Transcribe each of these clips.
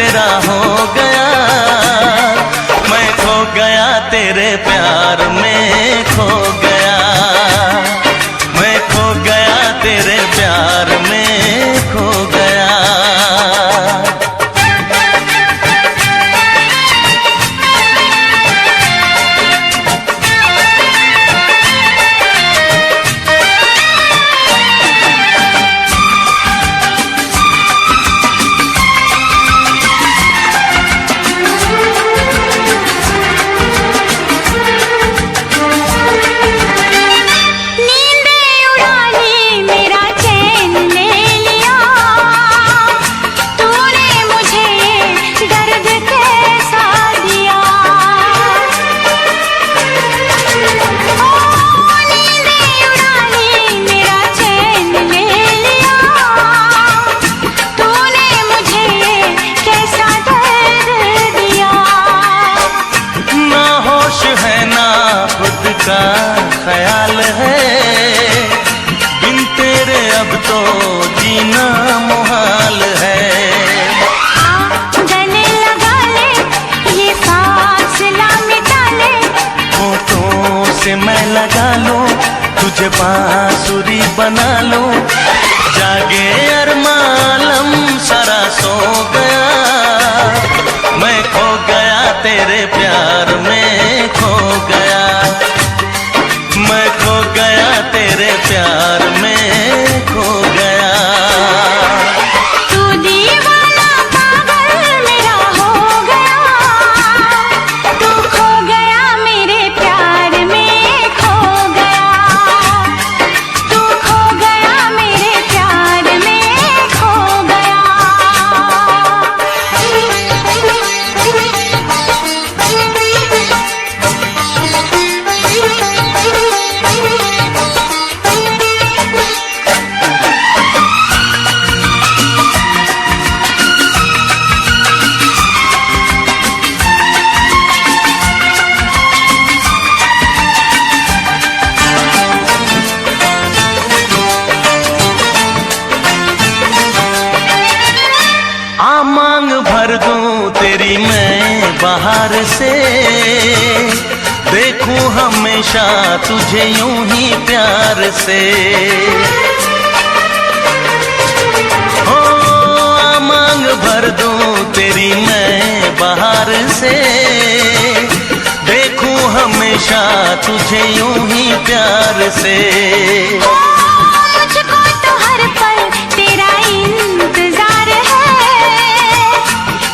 तेरा हो गया, मैं खो गया तेरे प्यार में खो गया, मैं खो गया तेरे प्यार में खो गया। ख्याल है बिन तेरे अब तो जीना मुहाल है। गले लगा ले ये फासला मिटा ले, होठों से मैं लगा लूं तुझे बांसुरी बना लूं, जागे अरमालम सारा सो गया, मैं खो गया तेरे प्यार में खो गया, मैं खो गया तेरे प्यार में खो गया। तू दीवाना पागल मेरा हो गया, तू खो गया मेरे प्यार में खो गया, तू खो गया मेरे प्यार में खो गया। मांग भर दूं तेरी मैं बाहर से, देखूं हमेशा तुझे यूं ही प्यार से। हो मांग भर दूं तेरी मैं बाहर से, देखूं हमेशा तुझे यूं ही प्यार से। मुझको तो हर पल तेरा इंतजार है,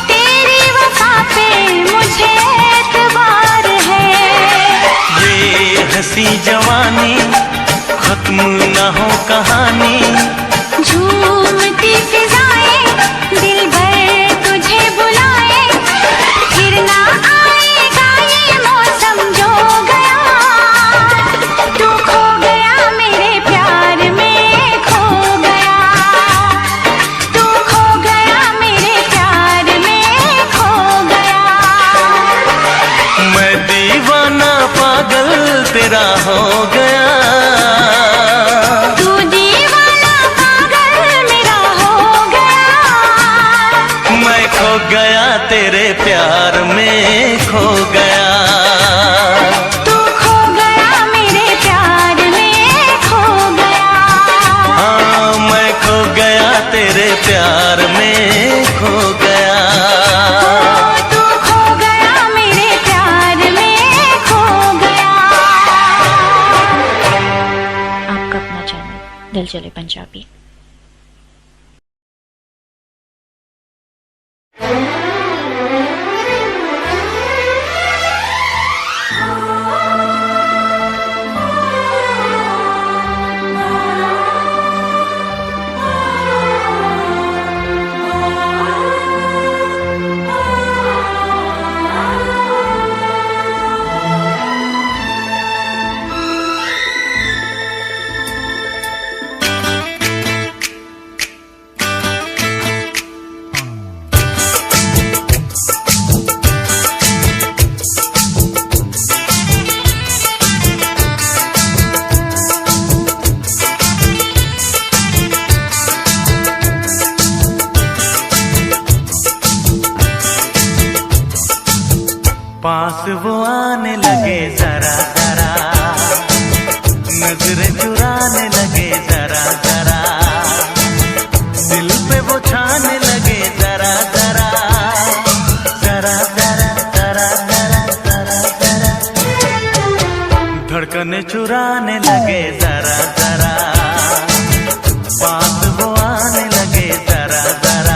तेरी वफा पे मुझे एतबार है। ये हंसी जवानी खत्म न हो कहानी, झूमती फिजाएं दिल भर तुझे बुलाए, फिर ना आएगा ये मौसम जो गया, तू खो गया मेरे प्यार में खो गया, तू खो गया मेरे प्यार में खो गया। मैं दीवाना पागल तेरा हो गया, तू दीवाना पागल मेरा हो गया, मैं खो गया तेरे प्यार में खो गया, तू खो गया मेरे प्यार में खो गया। हाँ मैं खो गया तेरे प्यार में खो गया। तू खो गया मेरे प्यार में खो गया। आपका अपना चैनल दिल चले पंजाबी। आने लगे जरा जरा, नजरें चुराने लगे जरा जरा, दिल पे वो छाने लगे जरा जरा, जरा जरा जरा जरा जरा जरा, धड़कने चुराने लगे जरा जरा, पास वो आने लगे जरा जरा।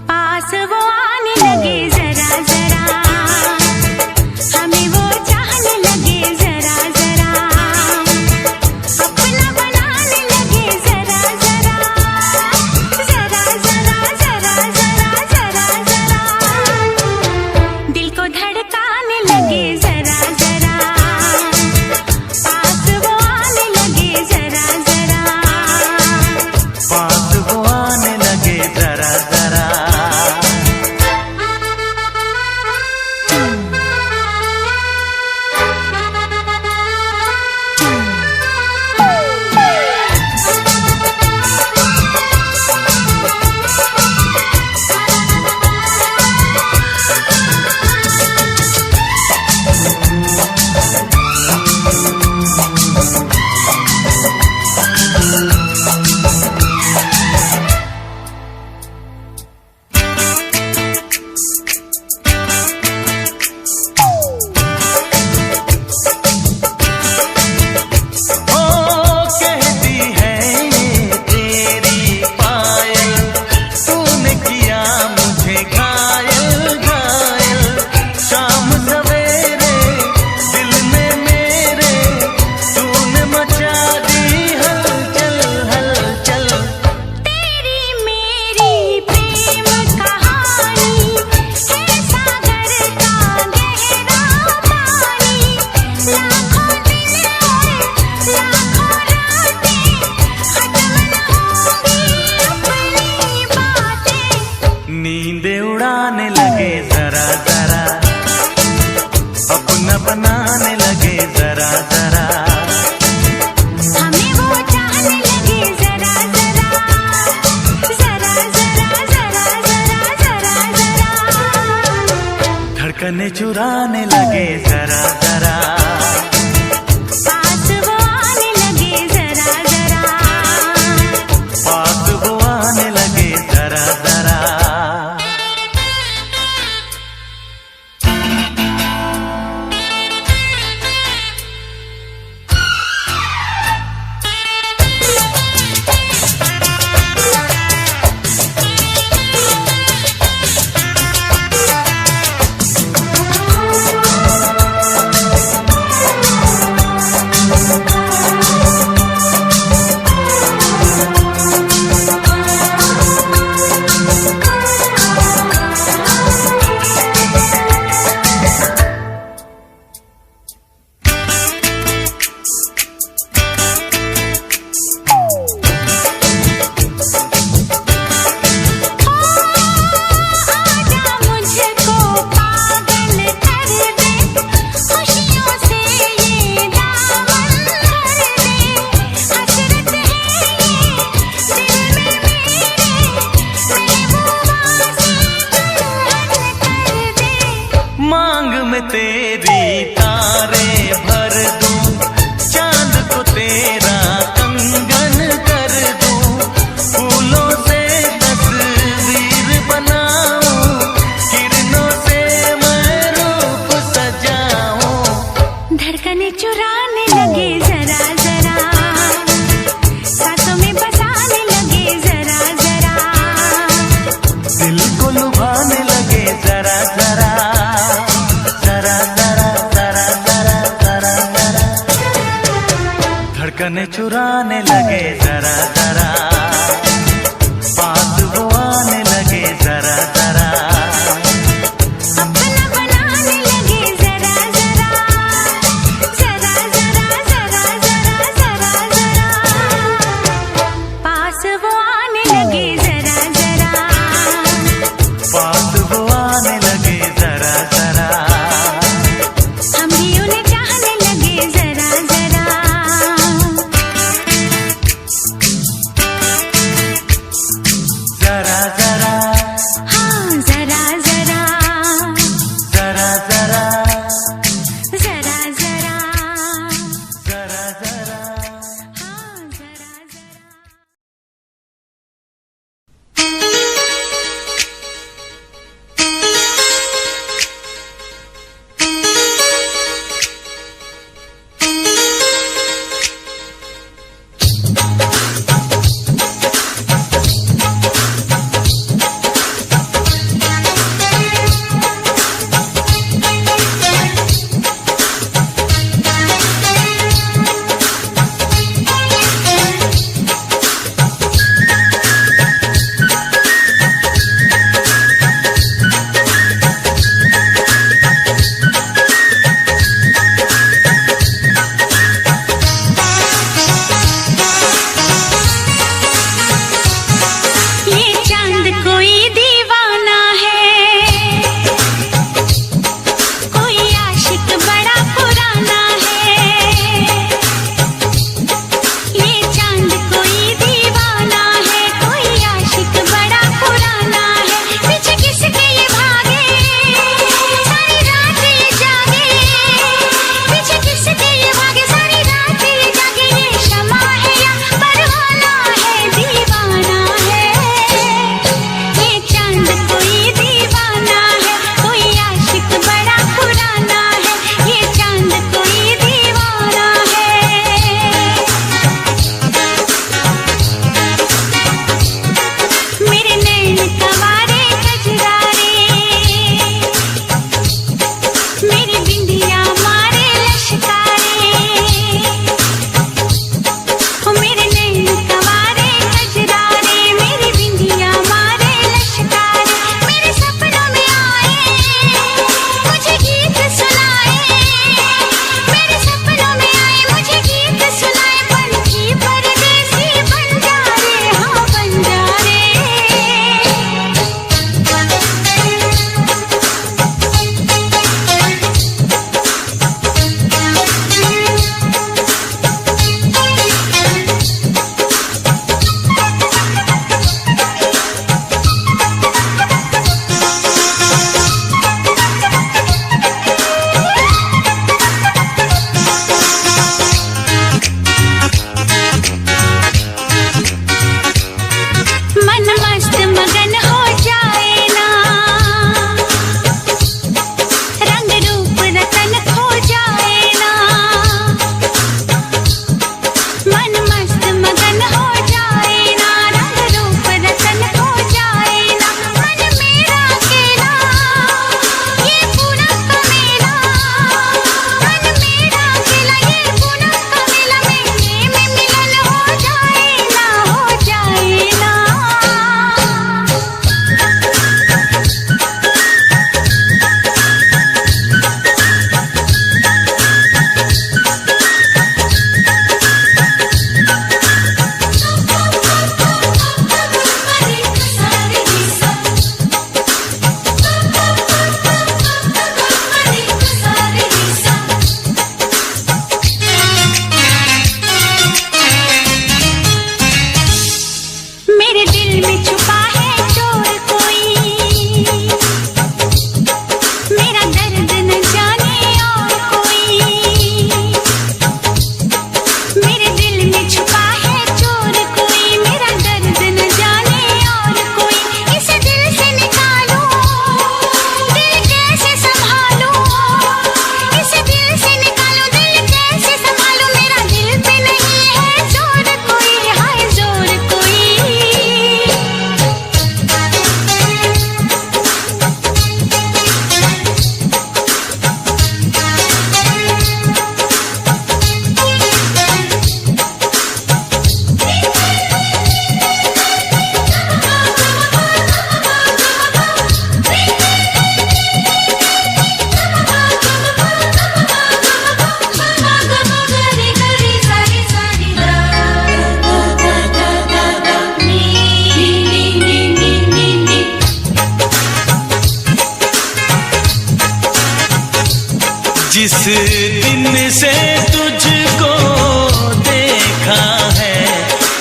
पास वो आने लगे जरा जरा, हमें वो चाहने लगे जरा जरा, अपना बनाने लगे जरा जरा, जरा जरा जरा जरा जरा जरा, दिल को धड़काने लगे जरा जरा, पास वो आने लगे जरा जरा, पास वो आने लगे जरा जरा। नींदे उड़ाने लगे जरा जरा, अपना बनाने लगे जरा जरा, हमें वो चाहने लगे जरा जरा, जरा जरा जरा जरा जरा जरा, धड़कने चुराने लगे जरा जरा, पास वो आने लगे जरा जरा, पास वो आने लगे जरा जरा। मांग में तेरी तारे भर दूं, चांद को तेरा कंगन कर दूं, फूलों से तस्वीर बनाऊं, किरणों से मैं रूप सजाऊं, धड़कने चुराने लगे जरा जरा, सांसों में बसाने लगे जरा जरा, दिल को लुभाने लगे जरा जरा, जरा जरा जरा जरा जरा जरा, धड़कने चुराने लगे जरा जरा, पास वो आने लगे जरा जरा, अपना बनाने लगे जरा जरा, जरा जरा जरा जरा जरा जरा, पास वो आने लगे जरा जरा, पास वो आने लगे जरा जरा, हम भी उन्हें चाहने लगे जरा जरा।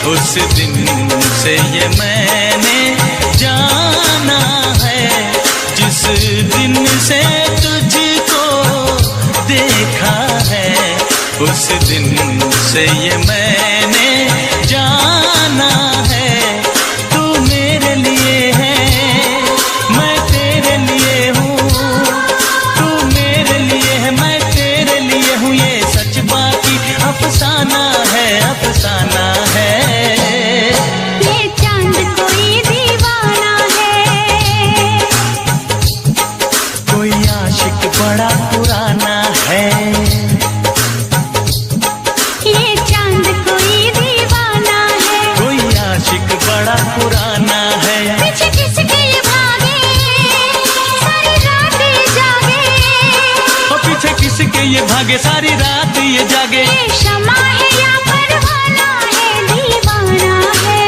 उस दिन से ये मैंने जाना है, जिस दिन से तुझको देखा है, उस दिन से ये मैंने जाना है। तू मेरे लिए है, मैं तेरे लिए हूँ, तू मेरे लिए है, मैं तेरे लिए हूँ, ये सच बाकी अफसाना है, अफसाना है। ये चांद कोई दीवाना है, कोई आशिक बड़ा पुराना है, ये चांद कोई दीवाना है, कोई आशिक बड़ा पुराना है। पीछे किसके ये भागे, सारी रात ये जागे, और पीछे किसके ये भागे, सारी रात ये जागे। ये शमा है या परवाना है, दीवाना है।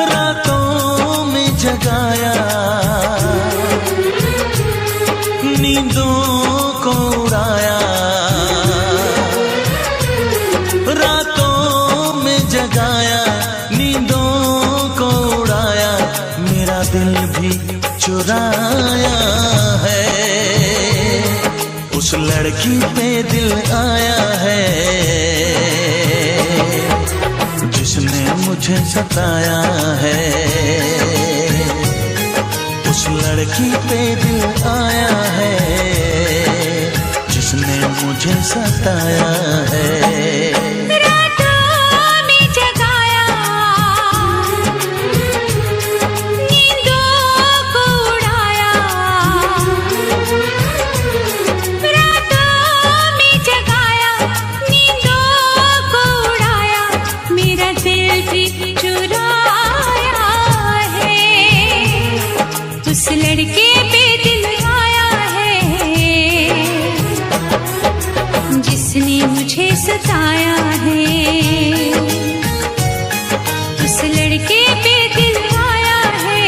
रातों में जगाया, नींदों को उड़ाया, रातों में जगाया, नींदों को उड़ाया, मेरा दिल भी चुराया है। उस लड़की पे दिल आया है, जिसने मुझे सताया है। उस लड़की पे दिल आया है, जिसने मुझे सताया है। रातों में जगाया, नींदों को उड़ाया, रातों में जगाया, नींदों को उड़ाया, मेरा दिल भी चुराया है। उस लड़के पे दिल आया है, जिसने मुझे सताया है। उस लड़के पे दिल आया है,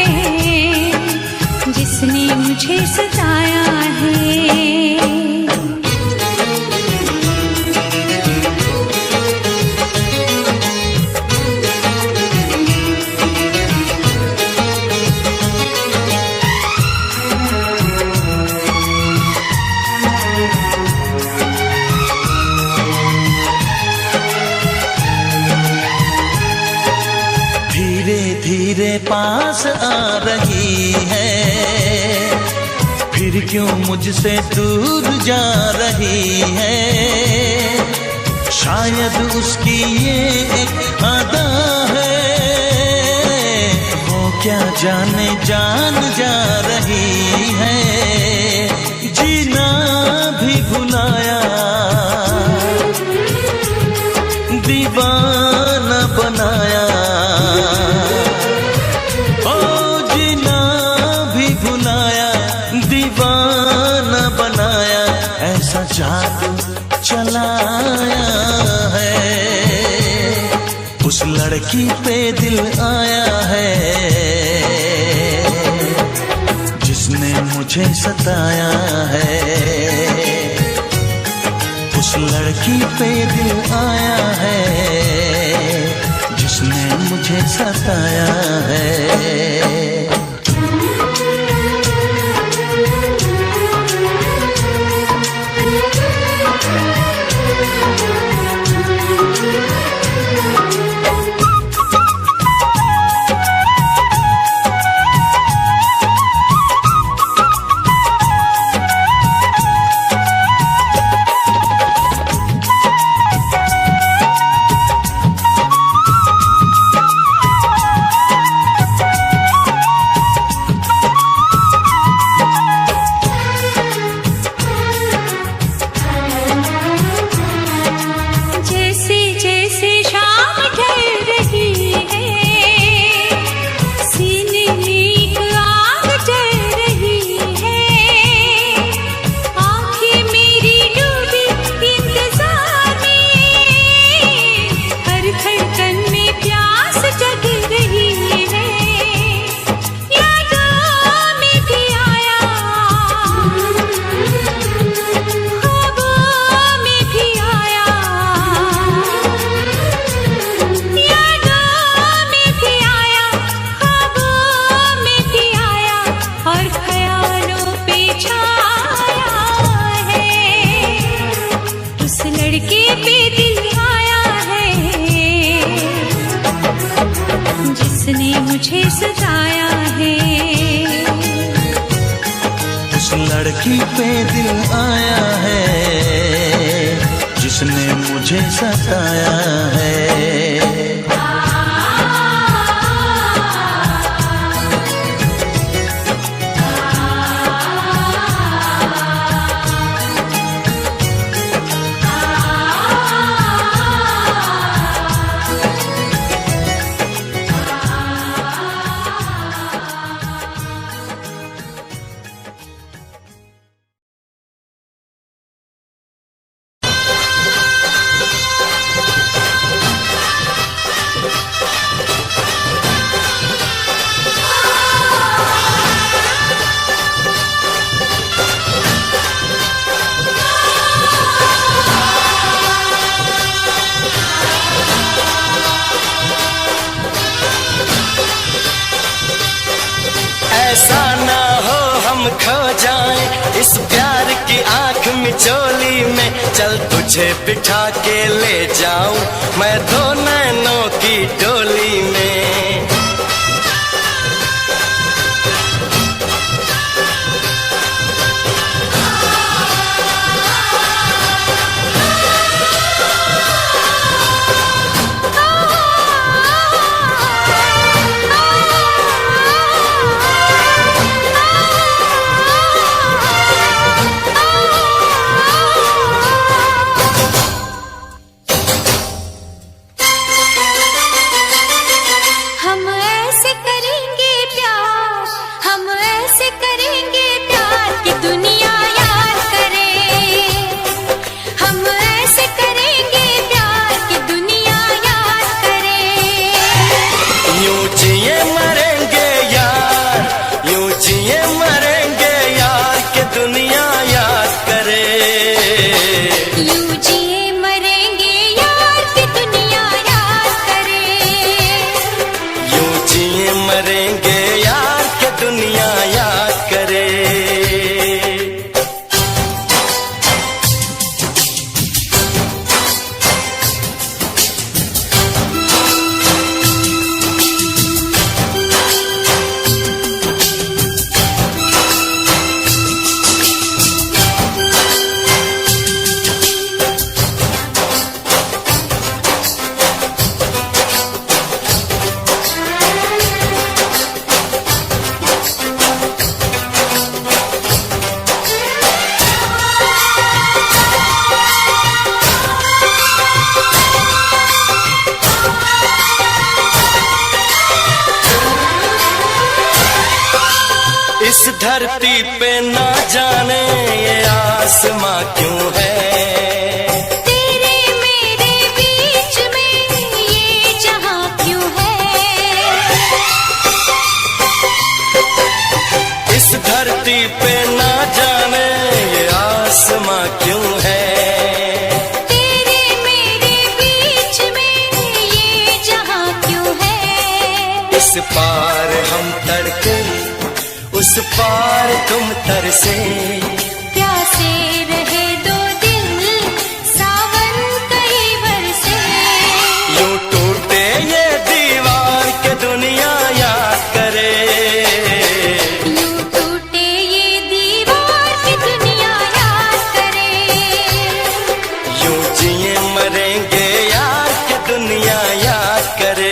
जिसने मुझे सताया है। धीरे धीरे पास आ रही है, फिर क्यों मुझसे दूर जा रही है। शायद उसकी ये एक अदा है, वो क्या जाने जान जा रही है। जीना भी भुलाया, दीवाना बनाया, ओ जीना भी भुलाया, दीवाना बनाया, ऐसा जादू चलाया है। उस लड़की पे दिल आया है, जिसने मुझे सताया है। उस लड़की पे दिल आया है, जिसने मुझे सताया है। जिसने मुझे सताया है। उस लड़की पे दिल आया है जिसने मुझे सताया है। ऐसा ना हो हम खो जाएं इस प्यार की आंख मिचोली में। चल तुझे बिठा के ले जाऊं मैं दो नैनों की डोली में। इस धरती पे ना जाने ये आसमां क्यों है। तेरे मेरे बीच में ये जहां क्यों है। इस धरती पे ना जाने ये आसमां क्यों है। तेरे मेरे बीच में ये जहां क्यों है। इस पार हम तड़के उस पार तुम तरसे। प्यासे रहे दो दिल सावन कई बरसे। यूं टूटे ये दीवार के दुनिया याद करे। यूं टूटे ये दीवार की दुनिया याद करे। यूं जिए मरेंगे यार के दुनिया याद करे।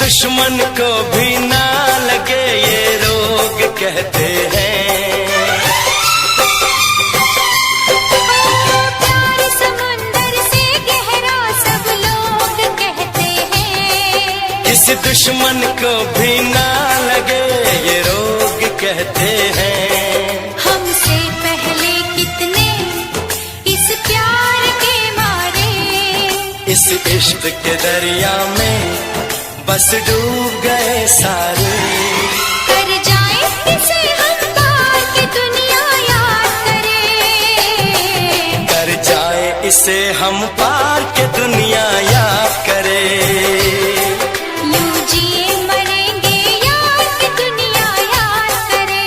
दुश्मन को भी ना लगे ये रोग कहते हैं। प्यार समंदर से गहरा सब लोग कहते हैं। किसी दुश्मन को भी ना लगे ये रोग कहते हैं। हमसे पहले कितने इश्क के दरिया में बस डूब गए सारे। कर जाए इसे हम पार कि दुनिया याद करे, कर जाए इसे हम पार के दुनिया याद करे। यूं जिए मरेंगे यार कि दुनिया याद करे।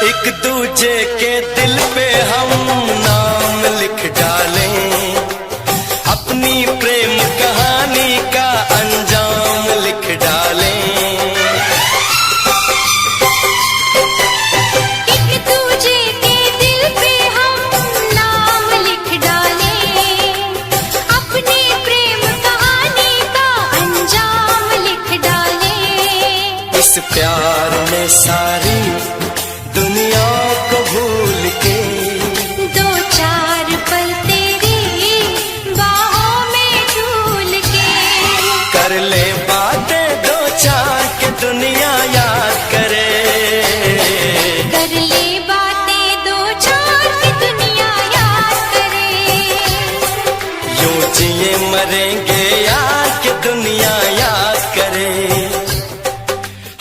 एक दूजे के दिल पे हम नाम लिख डालें, अपनी प्रेम कहानी का अंजाम लिख डालें। एक दूजे के दिल पे हम नाम लिख डालें, अपनी प्रेम कहानी का अंजाम लिख डालें। इस प्यार में सारी दुनिया को भूल के दो चार पल तेरी बाहों में झूल के कर ले बातें दो चार के दुनिया याद करे। कर ले बातें दो चार की दुनिया याद करे। यूं जिए मरेंगे यार के दुनिया याद करे।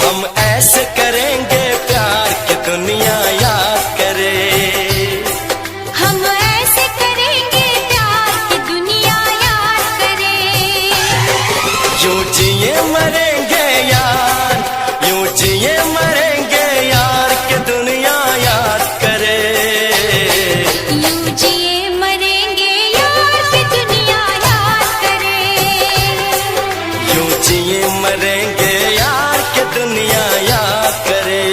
हम ऐसे करेंगे प्यार की दुनिया याद करे। हम ऐसे करेंगे प्यार की दुनिया याद करे। यूं जिए मरेंगे यार, यूं जिए मरेंगे यार के दुनिया याद करे। यूं जिए मरेंगे यार की दुनिया याद करे। यूं जिए मरेंगे यार के दुनिया याद करे।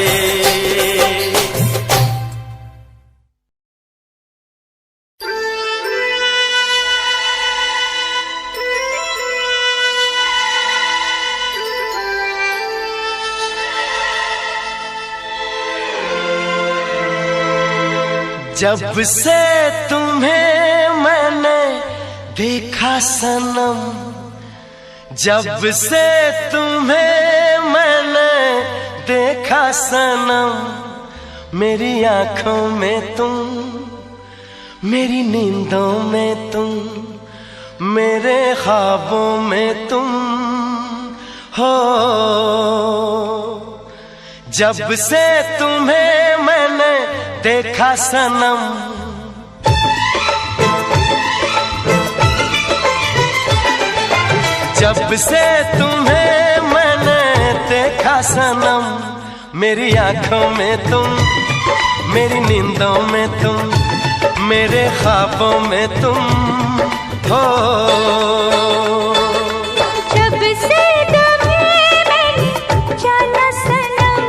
जब से तुम्हें मैंने देखा सनम, जब से तुम्हें मैंने देखा सनम, मेरी आंखों में तुम, मेरी नींदों में तुम, मेरे ख्वाबों में तुम हो। जब से तुम्हें मैंने देखा सनम, जब से तुम्हें मैंने देखा सनम, मेरी आंखों में तुम, मेरी नींदों में तुम, मेरे ख्वाबों में तुम हो। जब से तुम्हें मैंने जाना सनम,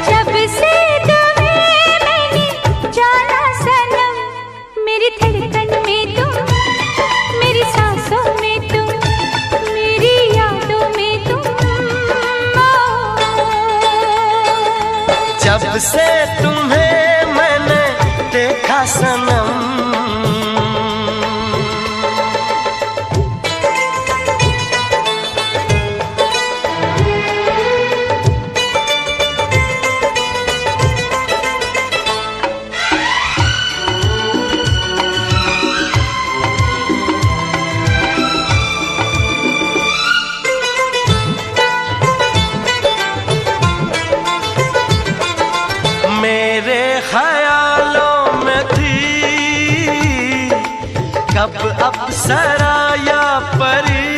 जब से तुम्हें मैंने जाना सनम, मेरी धड़कन में तुम, मेरी सांसों में तुम, मेरी यादों में तुम। जब से तुम्हें मैंने देखा सनम, मेरे ख्यालों में थी कब अप्सरा या परी,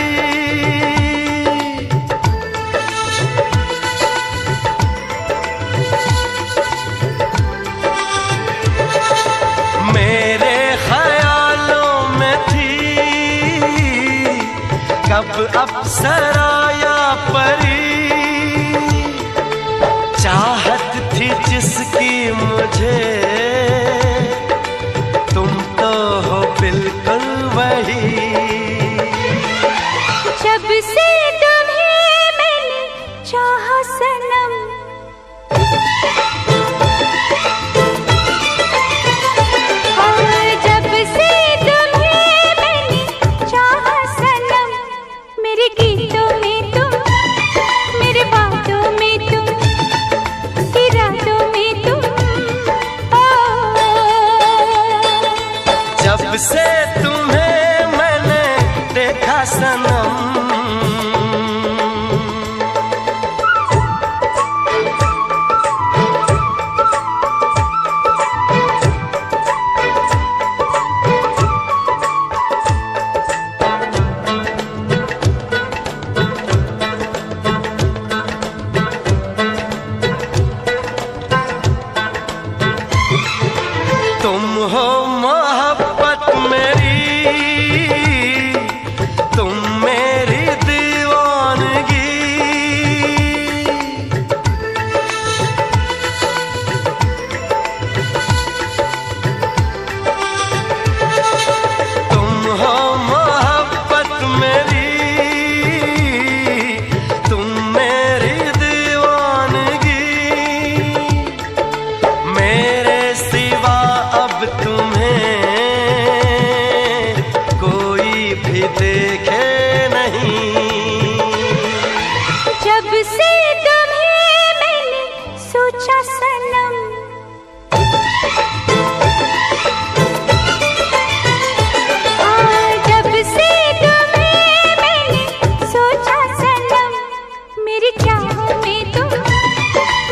मेरे ख्यालों में थी कब अप्सरा या परी। चाहत थी जिसकी मुझे तुम तो हो बिल्कुल वही। जब से तुम्हें मैंने चाहा सनम, और जब से तुम्हें मैंने चाहा सनम, मेरे गीतों में तुम, मेरे बातों में तुम, इरादों में तुम, जब से तुम्हें मैंने देखा सनम, तुम हो मोहब्बत मेरी, तुम मेरी दीवानगी। तुम हो मोहब्बत मेरी, तुम मेरी दीवानगी। मेरे सिवा अब तुम्हें कोई भी देखे नहीं। जब से तुम्हें मैंने सोचा सनम, जब से तुम्हें मैंने सोचा सनम, मेरी चाहों में तुम,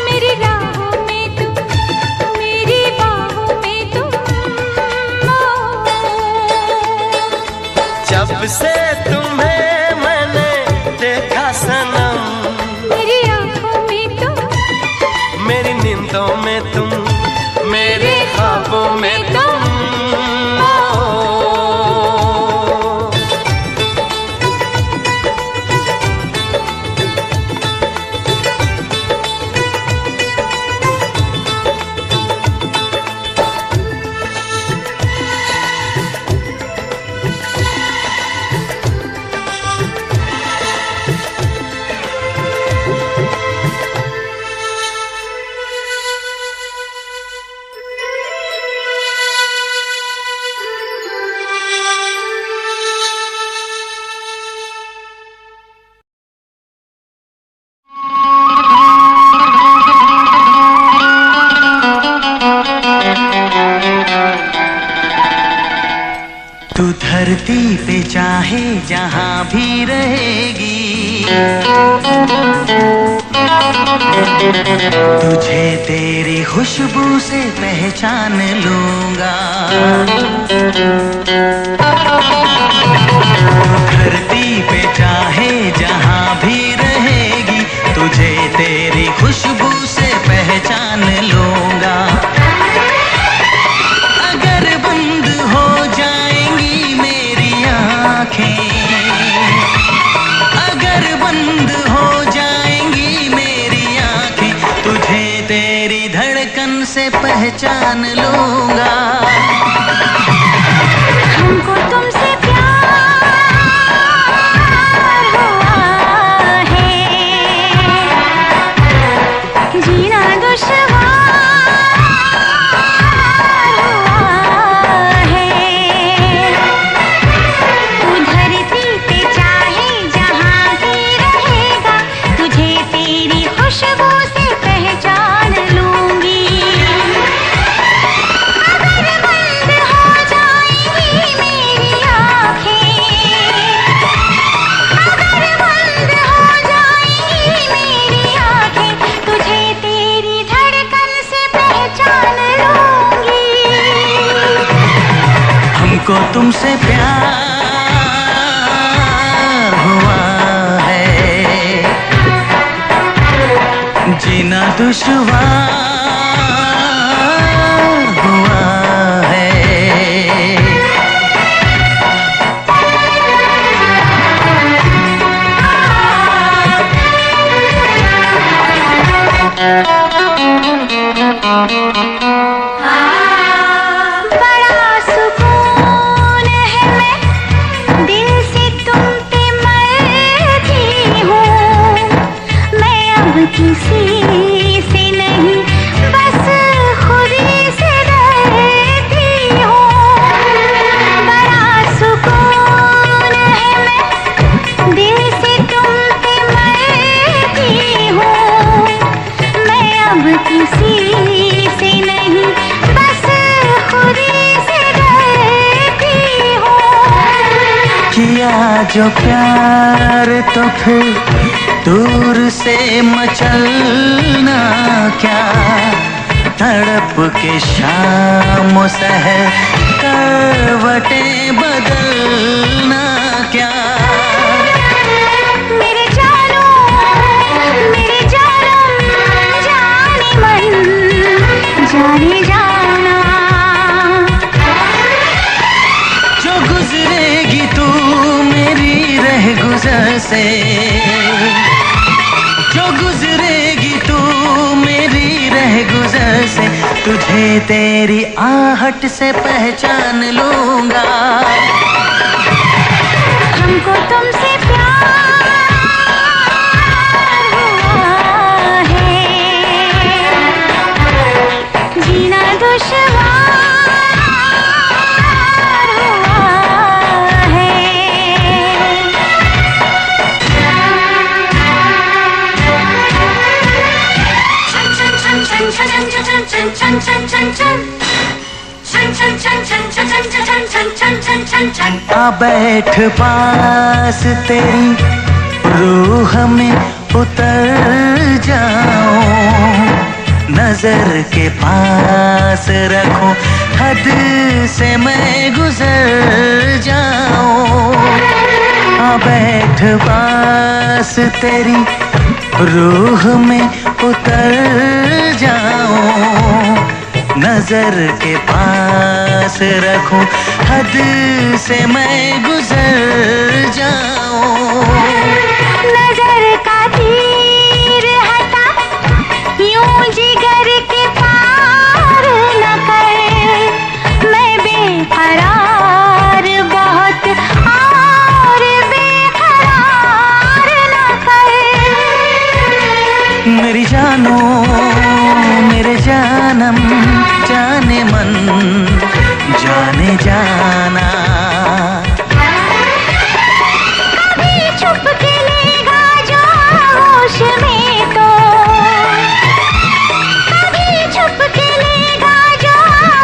मेरी राहों में तुम, मेरी बाहों में तुम, जब से तुम्हें मैंने देखा सनम, मेरी आँखों में तुम, मेरी नींदों में तुम, मेरे ख्वाबों में तुम। तू धरती पे चाहे जहां भी रहेगी, तुझे तेरी खुशबू से पहचान लूंगा। धरती पे चाहे जहां भी रहेगी, तुझे तेरी खुशबू से पहचान लूंगा। अगर बंद हो जाएंगी मेरी आँखें, अगर बंद हो जाएंगी मेरी आँखें, तुझे तेरी धड़कन से पहचान लूंगा। हमको तुमसे प्यार हुआ है, जीना दुश्वार हुआ है। तू धरती पे चाहे जहां भी रहेगा, तुझे तेरी खुशबू से पहचान लूंगी। अगर बंद हो जाएंगी मेरी आँखें, अगर बंद हो जाएंगी मेरी आँखें, तुझे तेरी धड़कन से पहचान लूंगी। हमको तुमसे प्यार हुआ है, जीना दुश्वार हुआ है। बड़ा सुकून है, मैं दिल से तुम पे मरती हूँ। मैं अब किसी से नहीं, बस खुदी से डरती हूँ। बड़ा सुकून है, मैं दिल से तुम पे मरती हूँ। मैं अब किसी से नहीं, बस खुदी से डरती हूँ। किया जो प्यार तो फिर दूर से मचलना क्या, तड़प के शाम सहर करवटें बदलना क्या। मेरे जानो, मेरे जानम, जाने मन, जाने जाना। जो गुजरेगी तू मेरी रह गुजर से, जो गुजरेगी तू मेरी रह गुजर से, तुझे तेरी आहट से पहचान लूंगा। हमको तुमसे प्यार हुआ है, जीना दुश्वार हुआ है। आ बैठ पास तेरी रूह में उतर जाऊं, नजर के पास रखूं, हद से मैं गुजर जाऊं। आ बैठ पास तेरी रूह में उतर जाऊं, नजर के पास रखूं, हद से मैं गुजर जाऊं। नजर का तीर हटा, यूं जिगर के पार न कर। मैं बेकरार बहुत, और बेकरार न कर। मेरी जानो, मेरे जानम, जाने मन, जाने जाना। कभी छुप के लेगा जो होश में तो, कभी छुप के लेगा जो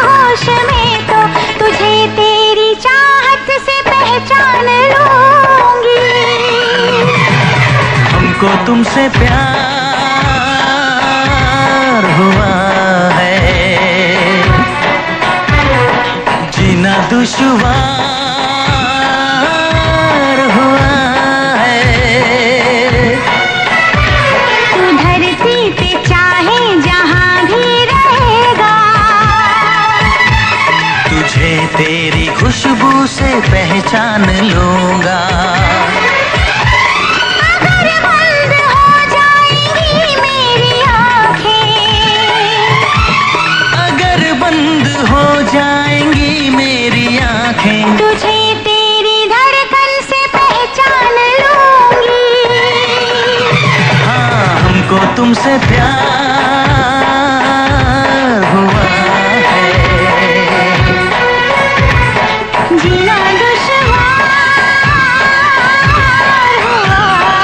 होश में तो, तुझे तेरी चाहत से पहचान लूंगी। हमको तुमसे प्यार हुआ है, जीना दुश्वार हुआ है। तू धरती पे चाहे जहां भी रहेगा, तुझे तेरी खुशबू से पहचान लूंगा। अगर बंद हो जाएंगी मेरी आँखें, अगर बंद हो जाएंगी मेरी आंखें, तुझे तेरी धड़कन से पहचान लूंगी। हाँ हमको तुमसे प्यार हुआ है, जीना दुश्वार हुआ है।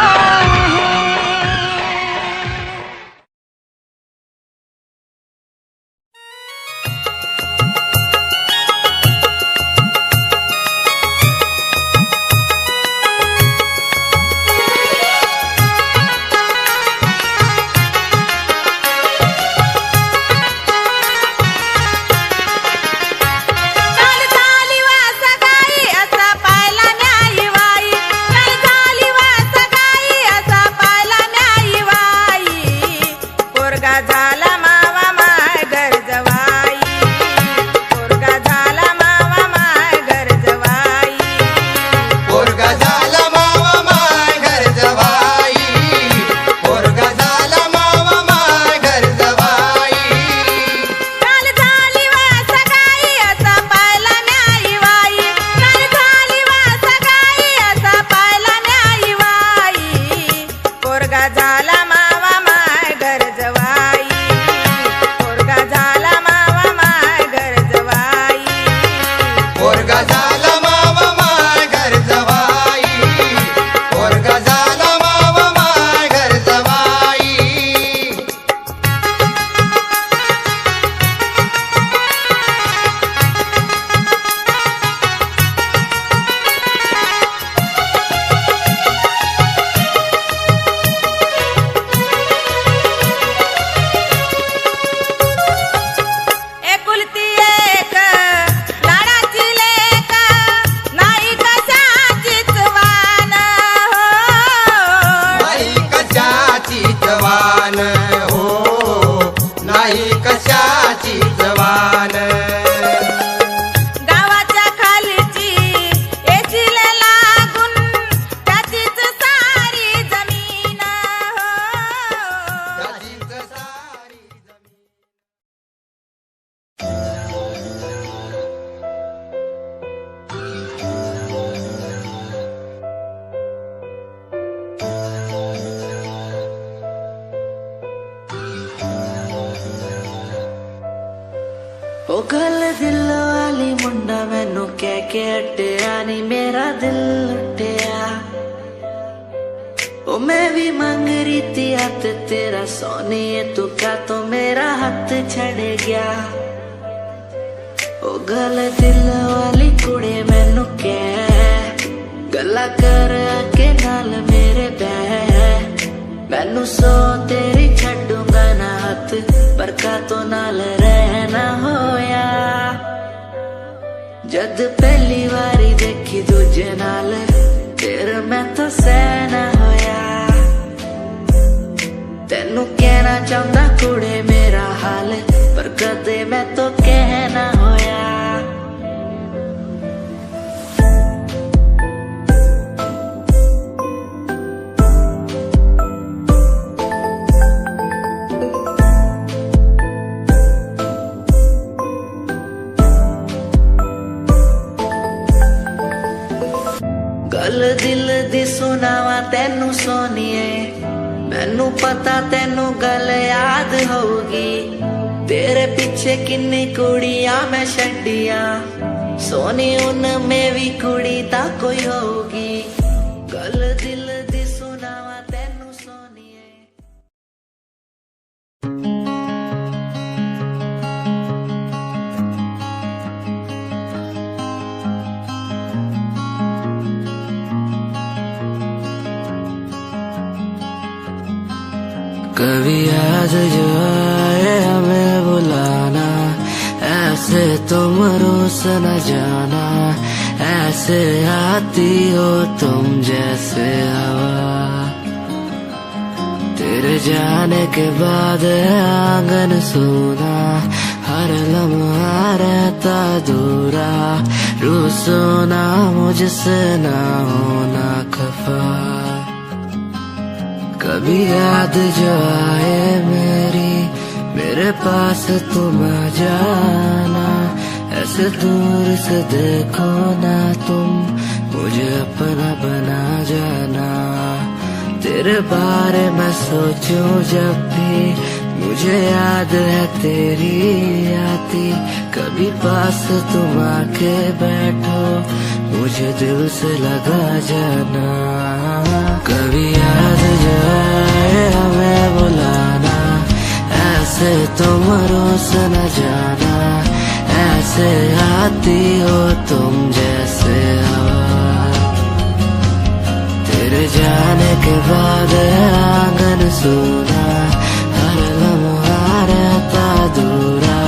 ओ गल दिल वाली मुंडा मैनू कह के हटिया नी मेरा दिल लुटिया ओ मैं भी मांग रही थी हाथ तेरा सोनी तू क्या तो मेरा हाथ छड़ गया ओ गल दिल वाली कुड़े मैनू कह गल्ला कर के नाल मेरे बह मैनू सो तेरी छड्डूंगा ना हाथ पर का तो नाल रहना होया जद पहली बारी देखी दूजे नाल फिर मैं तो सहना होया तेनू कहना चाहता कुड़े मेरा हाल पर कदे मैं तो कहना होया गल दिल दी सुनावा तेनू सोनिए मैनू पता तेनू गल याद होगी तेरे पीछे किन्नी कुड़ियां मैं छड्डिया सोनी उनमें भी कुड़ी ता कोई होगी गल दिल दी सुनावा तेनू सोनिए कभी याद जो आए हमें बुलाना ऐसे तुम रूस न जाना ऐसे आती हो तुम जैसे हवा तेरे जाने के बाद आंगन सूना हर लम्हा रहता दूरा रूसो ना मुझसे ना होना खफा कभी याद जो आए मेरे पास तुम आ जाना ऐसे दूर से देखो ना तुम मुझे अपना बना जाना तेरे बारे में सोचूं जब भी मुझे याद है तेरी आती कभी पास तुम आके बैठो मुझे दिल से लगा जाना कभी याद जो आए हमें बुलाना ऐसे तुम रोस न जाना ऐसे आती हो तुम जैसे हवा तेरे जाने के बाद आंगन सूना हर लम्हा रहता दूरा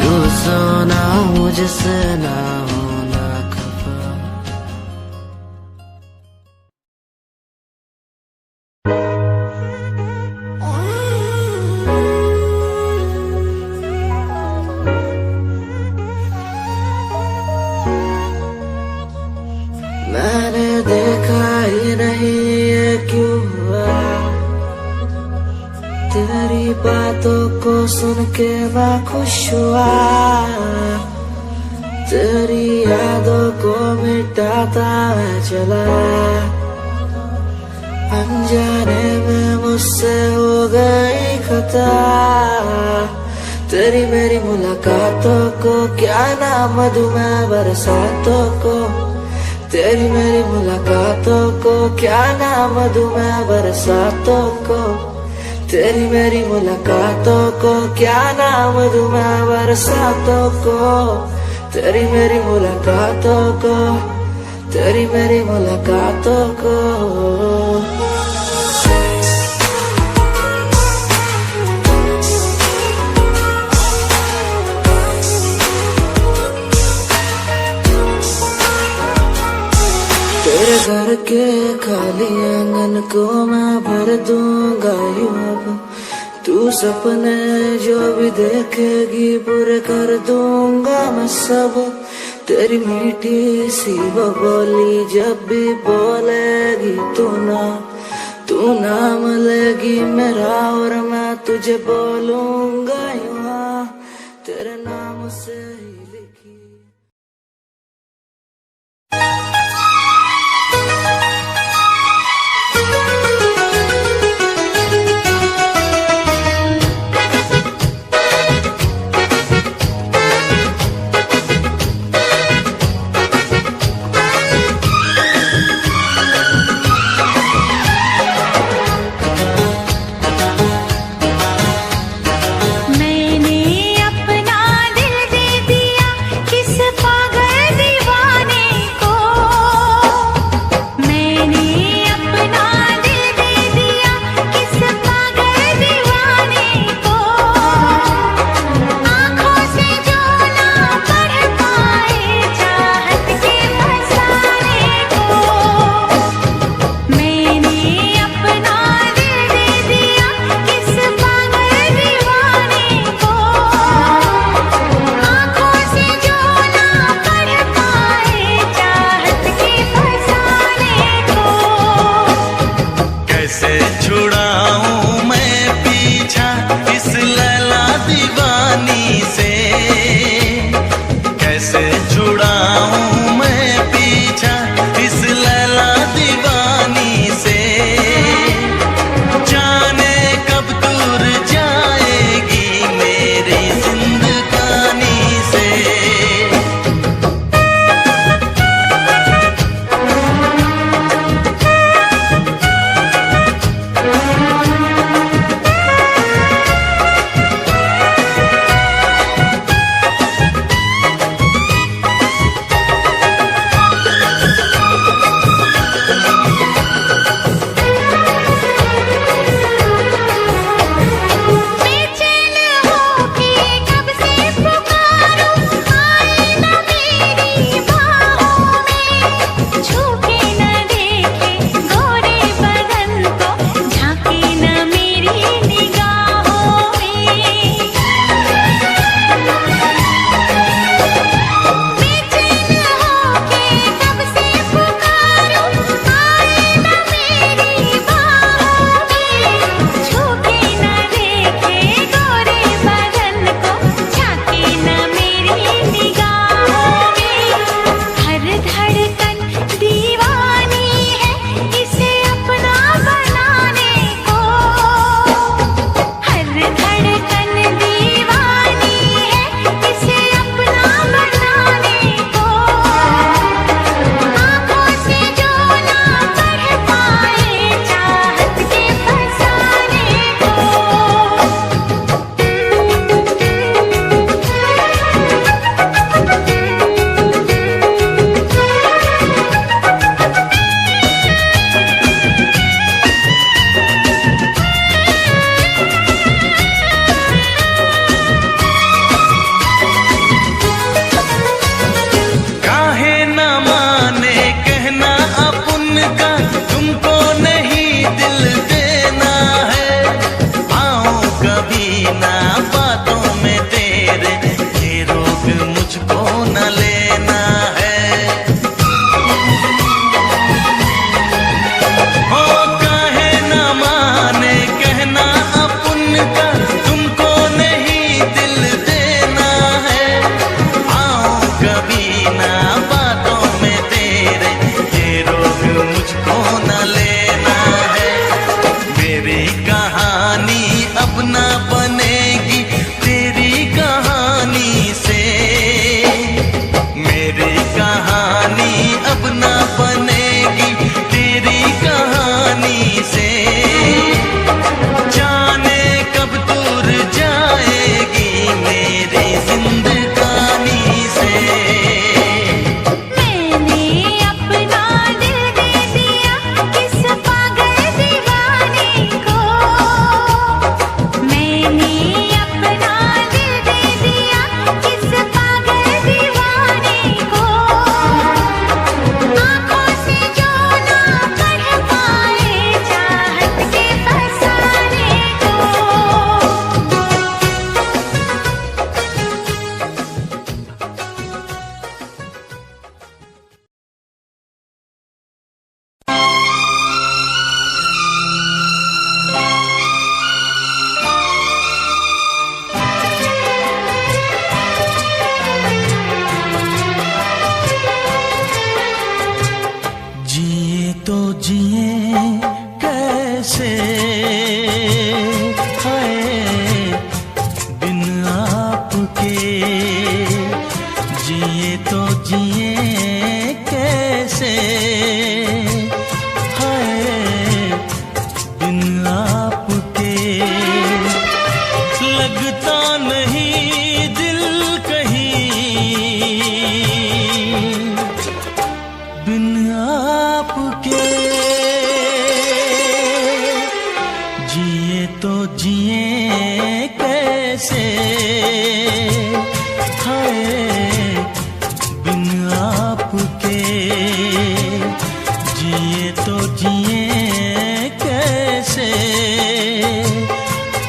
रूसो ना मुझसे ना होना खफा मैंने देखा ही नहीं ये क्यों हुआ तेरी बातों को सुन के मैं खुश हुआ तेरी यादों को मिटाता मैं चला अनजाने में मुझसे हो गई खता तेरी मेरी मुलाकातों को क्या नाम दूं मैं बरसातों को तेरी मेरी मुलाकातों को क्या नाम दूं मैं बरसातों को तेरी मेरी मुलाकातों को क्या नाम दूं मैं बरसातों को तेरी मेरी मुलाकातों को तेरी मेरी मुलाकातों को तेरे घर के खाली आंगन को मैं भर दूंगा यूं अब तू सपने जो भी देखेगी पूरे कर दूंगा मैं सब तेरी मीठी सी वो बोली जब भी बोलेगी तू नाम लेगी मेरा और मैं तुझे बोलूंगा यूं तेरे नाम से ही लिखी लगता नहीं दिल कहीं बिन आपके। जिए तो जिए कैसे हाय बिन आपके। जिए तो जिए कैसे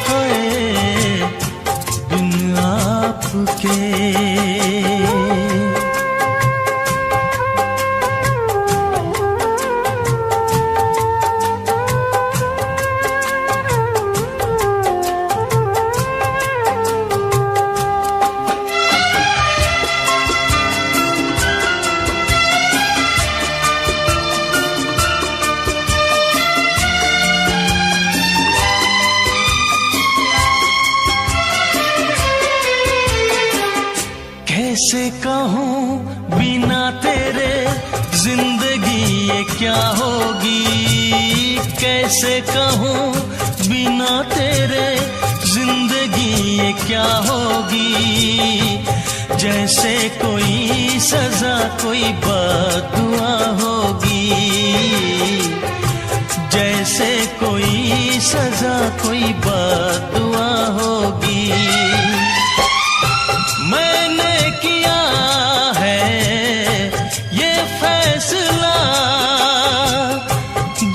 हाय बिन आपके। कैसे कहूँ बिना तेरे जिंदगी ये क्या होगी। कैसे कहूँ बिना तेरे जिंदगी ये क्या होगी। जैसे कोई सजा कोई बददुआ होगी। जैसे कोई सजा कोई बददुआ होगी। मैंने किया है ये फैसला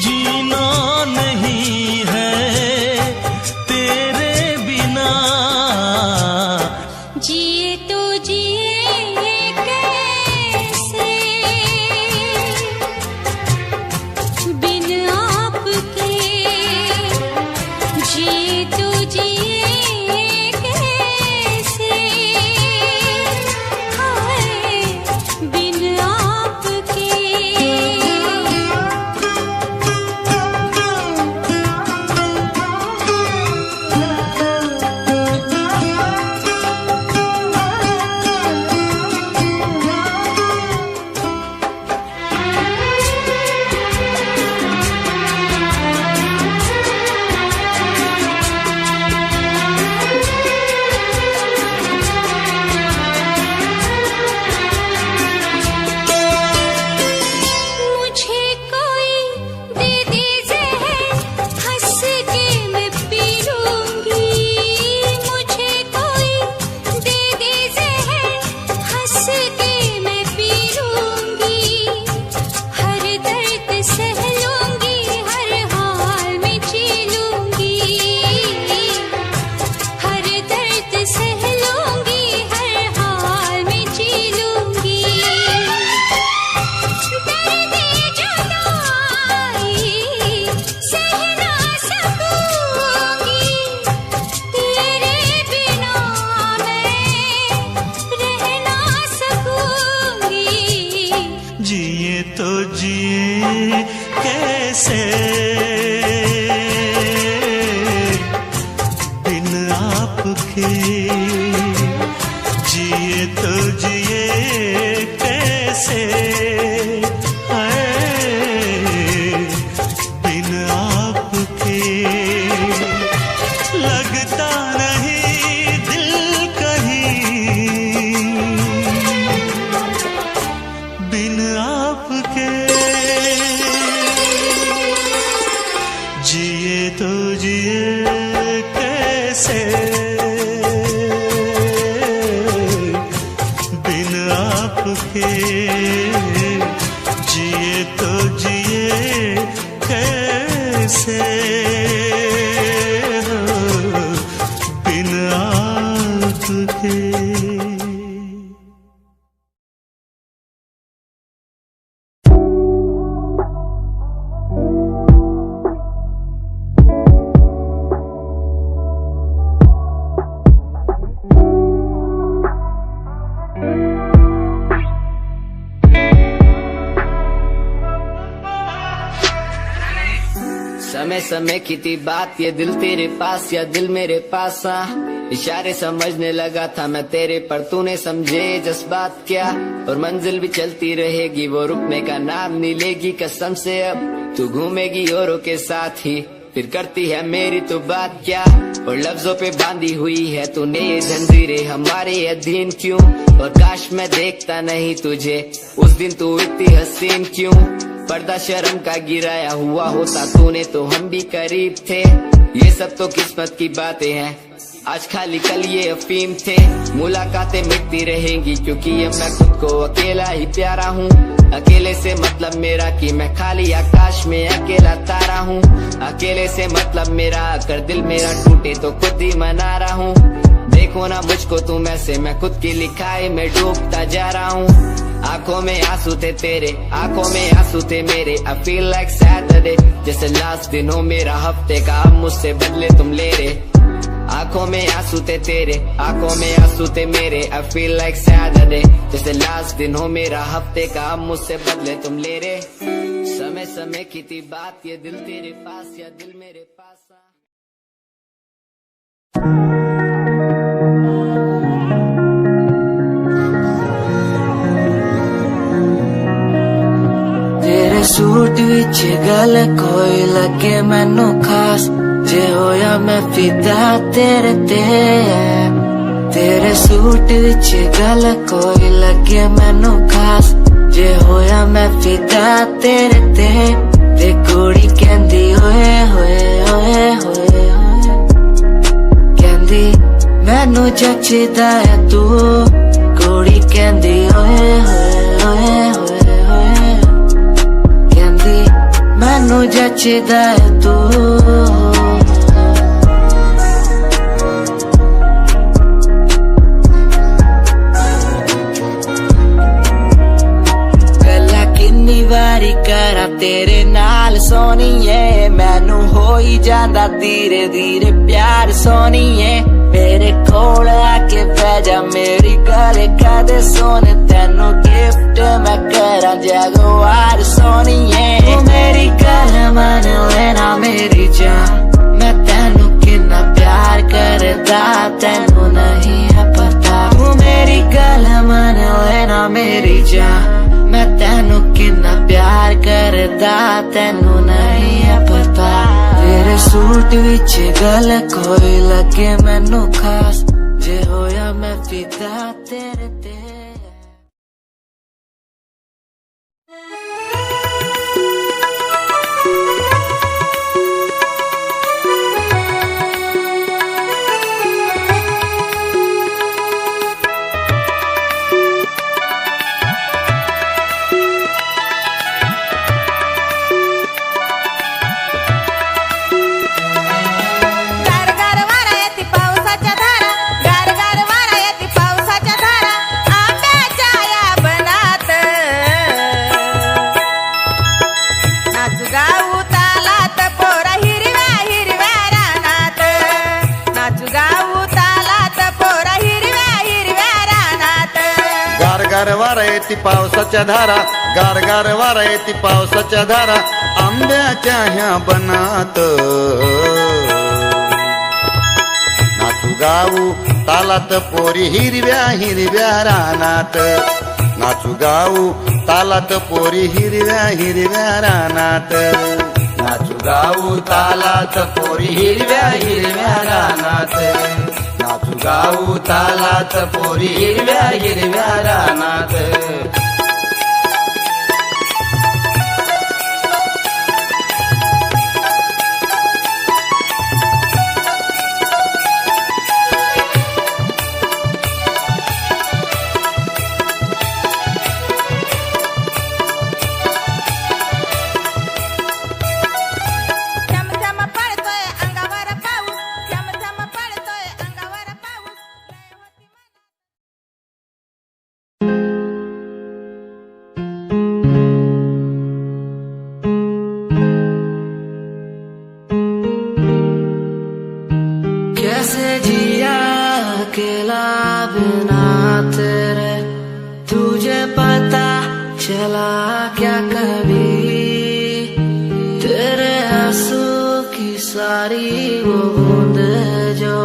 जीना नहीं है तेरे बिना। जिए तो जिए कैसे बिन आपके। जिए तो जिए कैसे हाय बिन आपके। मुझे कोई दे दे ज़हर हंस के मैं पी लूंगी। मुझे कोई दे दे ज़हर हंस के मैं पी लूंगी। हर दर्द सह लूंगी हर हाल में जी लूंगी। हर दर्द सह लूंगी हर हाल में जी लूंगी। दर्द जुदाई सह ना सकूंगी। तेरे बिना मैं रह ना सकूंगी। जिए तो जिए कैसे बिन आपके। जिए तो जिए कैसे हाय बिन आपके। लगता नहीं दिल कहीं बिन आपके। जिए तो जिए कैसे बिन आपके। जिए तो जिए कैसे बिन आपके। समय समय की थी बात ये दिल तेरे पास या दिल मेरे पास। इशारे समझने लगा था मैं तेरे पर तूने समझे जज्बात क्या। और मंजिल भी चलती रहेगी वो रुकने का नाम नहीं लेगी कसम से। अब तू घूमेगी औरों के साथ ही फिर करती है मेरी तो बात क्या। और लफ्जों पे बांधी हुई है तूने ये जंजीरें हमारे अधीन क्यों। और काश मैं देखता नहीं तुझे उस दिन तू इतनी हसीन क्यों। पर्दा शर्म का गिराया हुआ होता तूने तो हम भी करीब थे। ये सब तो किस्मत की बातें हैं, आज खाली कल ये अफीम थे। मुलाकातें मिटती रहेंगी क्योंकि अब मैं खुद को अकेला ही प्यारा हूँ। अकेले से मतलब मेरा कि मैं खाली आकाश में अकेला तारा हूँ। अकेले से मतलब मेरा अगर दिल मेरा टूटे तो खुद ही मना रहा हूँ। देखो ना मुझको तुम ऐसे, मैं खुद की लिखाई में डूबता जा रहा हूँ। आंखों में आंसू थे तेरे, आंखों में आंसू थे मेरे। I feel like Saturday, जैसे लास्ट दिन हो मेरा हफ्ते का, अब मुझसे बदले तुम ले रहे। आंखों में आंसू थे तेरे, आंखों में आंसू थे मेरे। I feel like Saturday, जैसे लास्ट दिन हो मेरा हफ्ते का, अब मुझसे बदले तुम ले रहे। समय समय की थी बात, ये दिल तेरे पास या दिल मेरे पास। तेरे सूट विच गल कोई लगे मैनू खास, जे होया मैं फिदा तेरे ते। तेरे सूट विच गल कोई लगे मैनू खास, जे होया मैं फिदा तेरे ते। ते कुड़ी कहंदी होए होए होए होए होए, कहंदी मैनू जचदा है तू। कुड़ी कहंदी होए होए होए होए होए, कहंदी मैनू जचदा है तू। वारी करा तेरे नाल सोनीए, मैनू हो ही जांदा धीरे धीरे प्यार सोनीए। मेरे कोल आके बह जा, मेरी गल कदे सोने। तेनू गिफ्ट मैं करा जगवार सोनीए। तू मेरी गल मन लेना मेरी जान, मैं तेनू कितना प्यार करदा तेनू नहीं है पता। तू मेरी गल मन लेना मेरी जान, मैं तेनू कितना प्यार करदा तेनू नहीं है पता। तेरे सूट विच गल कोई लगे मैनू खास, जे होया मैं फिदा तेरे ते। गारगार येती पावसाच्या धारा, गारगार येती पावसाच्या धारा, आंब्याच्या ह्या बनात नाचू गाऊ तालात पोरी हिरव्या हिरव्या रानात। नाचू गाऊ तालात पोरी हिरव्या हिरव्या रानात। नाचू गाऊ तालात पोरी हिरव्या हिरव्या रानात। नाचू गाऊ तालात पोरी हिरव्या हिरव्या रानात। कैसे जिया अकेला बिना तेरे, तुझे पता चला क्या कभी। तेरे आंसू की सारी वो बूंद जो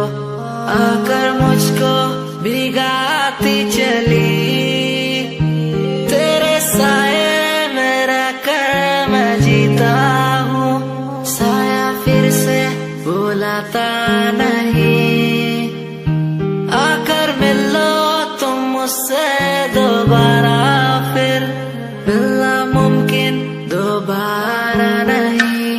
आकर मुझको भिगाती चली। तेरे साए में रहकर मैं जीता हूँ, साया फिर से बुलाता नहीं। तुझसे दोबारा फिर मिलना मुमकिन दोबारा नहीं।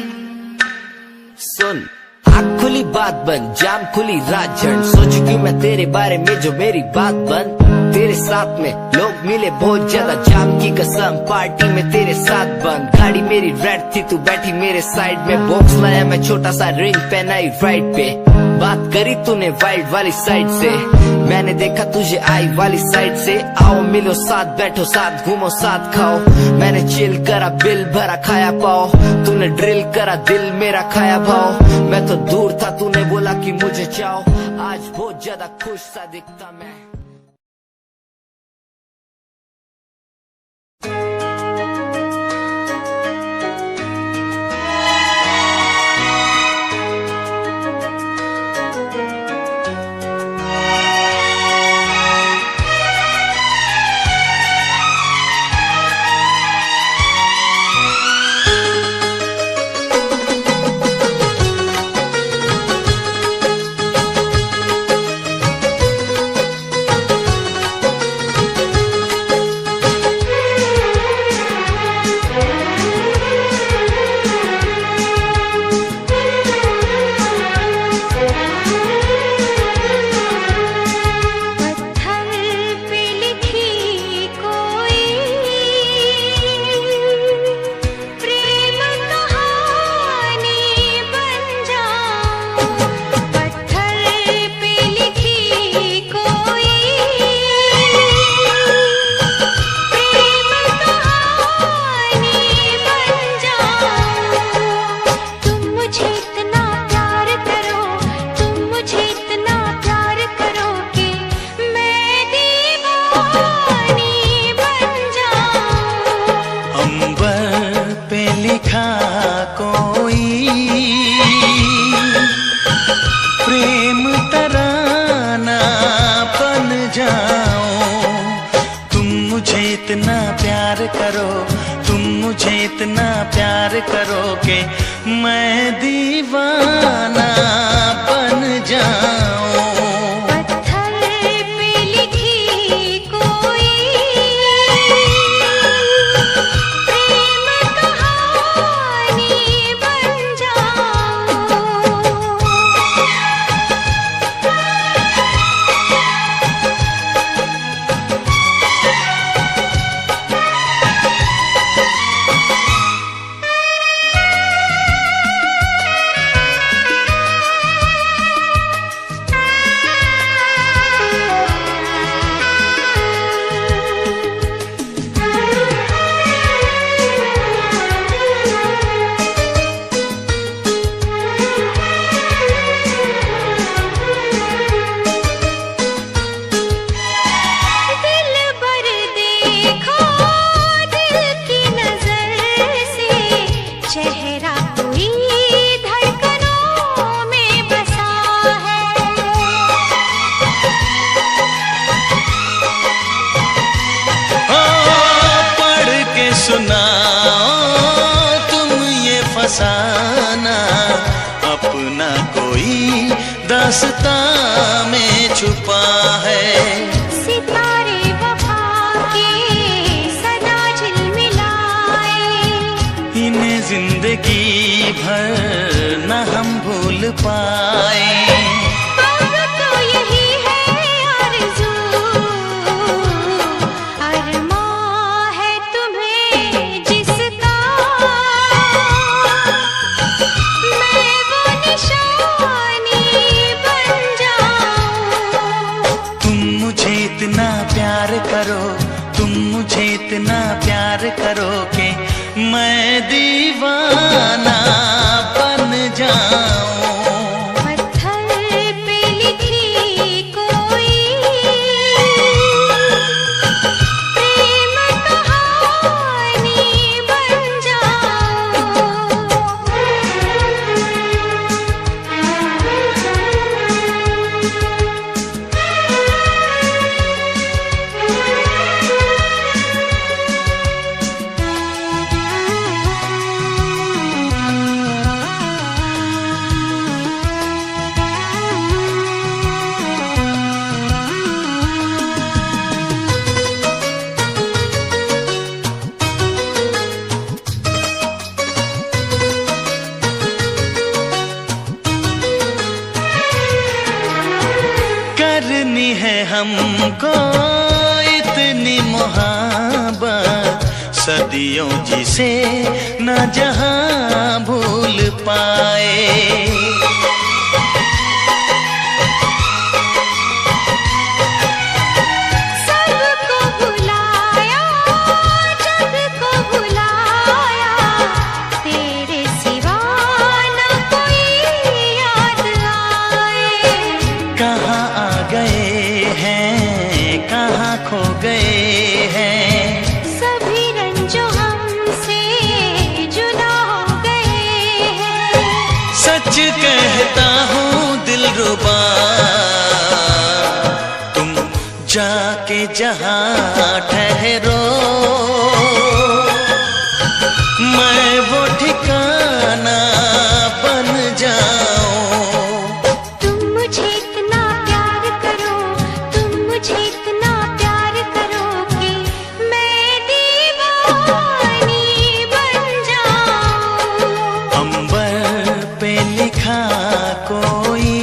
सुन, आँख खुली बात बन, जाम खुली रात झड़, सोचू क्यों मैं तेरे बारे में जो मेरी बात बन। तेरे साथ में लोग मिले बहुत ज्यादा, जाम की कसम पार्टी में तेरे साथ बंद। गाड़ी मेरी रेड थी, तू बैठी मेरे साइड में, बॉक्स लाया मैं छोटा सा, रिंग पहनाई राइट पे। बात करी तूने वाइड वाली साइड से, मैंने देखा तुझे आई वाली साइड से। आओ मिलो साथ, बैठो साथ, घूमो साथ, खाओ। मैंने चिल करा, बिल भरा, खाया पाओ। तूने ड्रिल करा, दिल मेरा खाया भाव। मैं तो दूर था, तूने बोला कि मुझे चाहो। आज बहुत ज्यादा खुश सा दिखता मैं। इतना प्यार करोगे मैं दीवाना बन जाऊं। पत्थर पे लिखी कोई प्रेम कहानी बन जाऊं। फसाना अपना कोई दास्तां में छुपा है। सितारे वफा के सदा झिलमिलाए, इन्हें जिंदगी भर न हम भूल पाए। अब तो यही है आरज़ू, अरमां है तुम्हें जिसका, मैं वो निशानी बन जाऊं। तुम मुझे इतना प्यार करो, तुम मुझे इतना प्यार करो कि मैं दीवाना बन जाऊं। पत्थर पे लिखी कोई प्रेम कहानी बन जाऊं। है हमको इतनी मोहब्बत, सदियों जिसे न जहां भूल पाए। सबको भुलाया, जग को भुलाया, तेरे सिवा न कोई याद आए। कहाँ आ गए हैं, कहाँ खो गए हैं, सभी रंजो हमसे जुदा हो गए हैं। सच कहता हूँ दिलरुबा, तुम जाके जहाँ ठहरो, मैं वो ठिकाना बन जाऊं। तुम मुझे इतना प्यार करो, तुम मुझे इतना प्यार करो कि मैं दीवानी बन जाऊं। अंबर पे लिखा कोई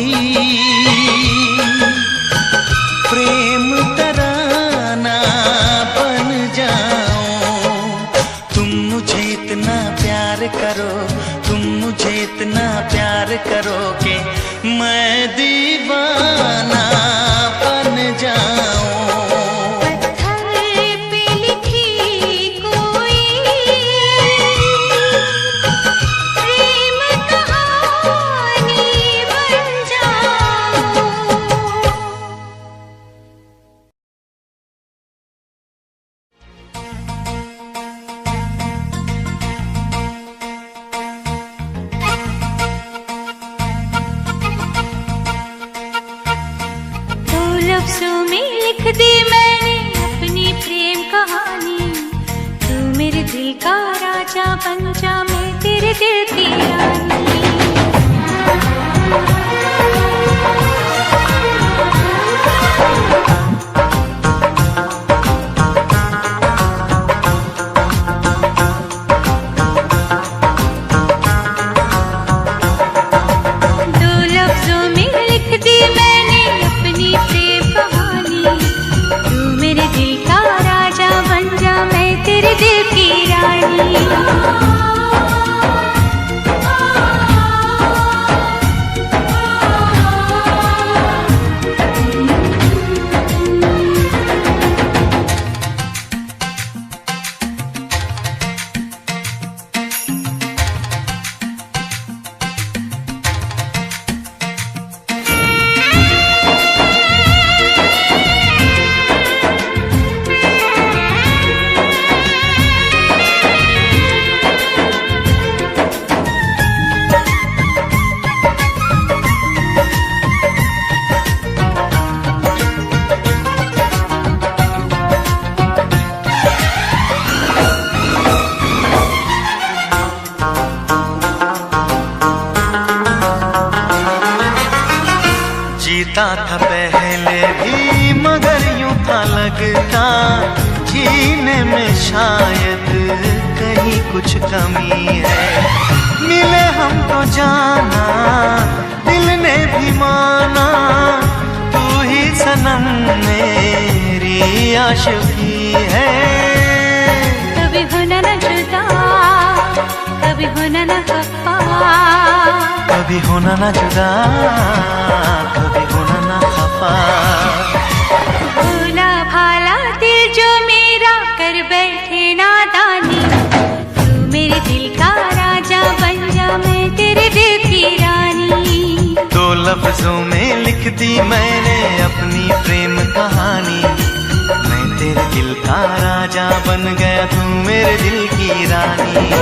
प्रेम तराना बन जाऊं। तुम मुझे इतना प्यार करो, तुम मुझे इतना प्यार करो कि मैं दीवाना बन जाऊं। पत्थर पे लिखी कोई प्रेम कहानी बन जाऊं। दो लफ्जों में लिख दी मैंने अपनी प्रेम कहानी। तू मेरे दिल का राजा बन जा, मैं तेरे दिल की रानी। दो लफ्जों में लिख दी मैंने अपनी प्रेम कहानी। तू मेरे दिल का राजा बन जा, मैं तेरे दिल की रानी। जीता था पहले भी मगर यूं था लगता, जीने में शायद कहीं कुछ कमी है। मिले हमको जाना, दिल ने भी माना, तू ही सनम मेरी आशिकी है। कभी होना न जुदा, कभी होना न खफा, कभी होना ना जुदा, कभी होना ना खफा। भोला भाला दिल जो मेरा कर बैठे नादानी। तू मेरे दिल का राजा बन जा, मैं तेरे दिल की रानी। दो लफ्जों में लिख दी मैंने अपनी प्रेम कहानी। मैं तेरे दिल का राजा बन गया, तू मेरे दिल की रानी।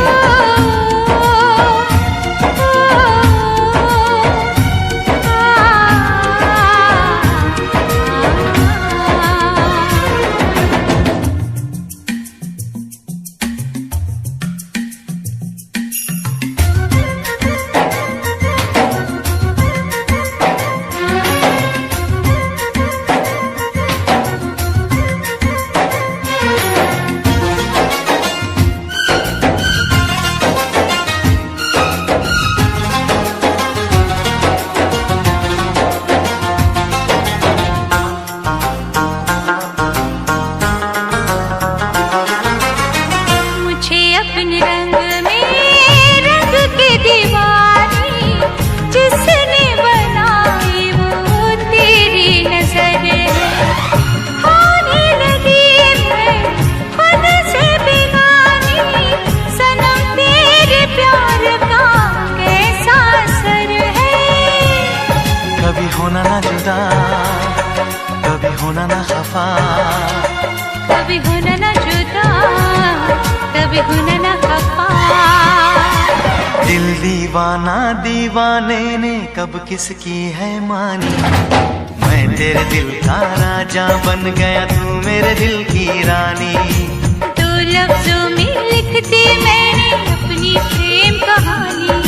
कभी होना ना खफा। दिल दीवाना दीवाने ने कब किसकी है मानी, मैं तेरे दिल का राजा बन गया, तू मेरे दिल की रानी। दो लफ्जों में लिखती मैंने अपनी प्रेम कहानी,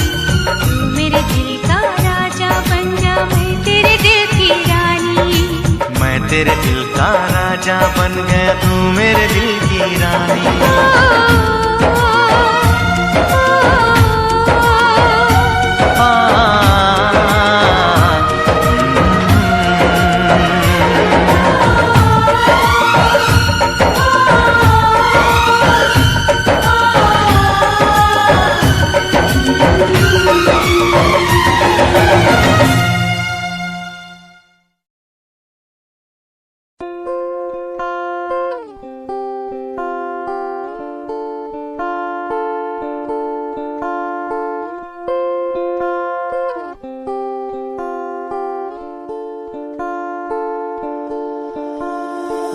तू मेरे दिल का राजा बन जा, मैं तेरे दिल की रानी। मैं तेरे दिल का राजा बन गया, तू मेरे दिल की रानी।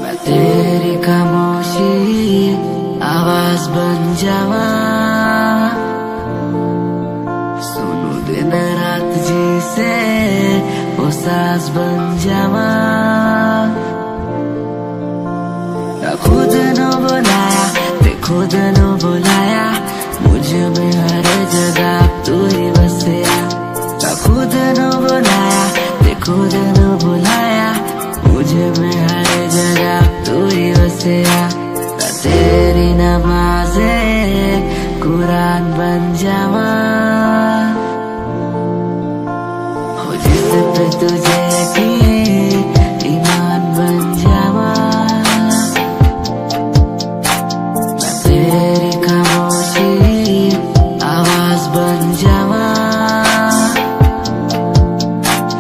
मैं तेरी खामोशी आवाज बन जावा, सुनू दिन रात जी से वो साज बन जावा। ना खुद न बुलाया ते खुद न बुलाया, मुझे में हर जगह तू ही बसया। ना खुद न बुलाया ते खुद न बुलाया, मुझे में हर जगह तू ही बसया। मैं तेरी नमाज़े कुरान बन जावा, हो जिस पे तुझे यकीन ईमान बन जावा। मैं तेरी खामोशी आवाज बन जावा,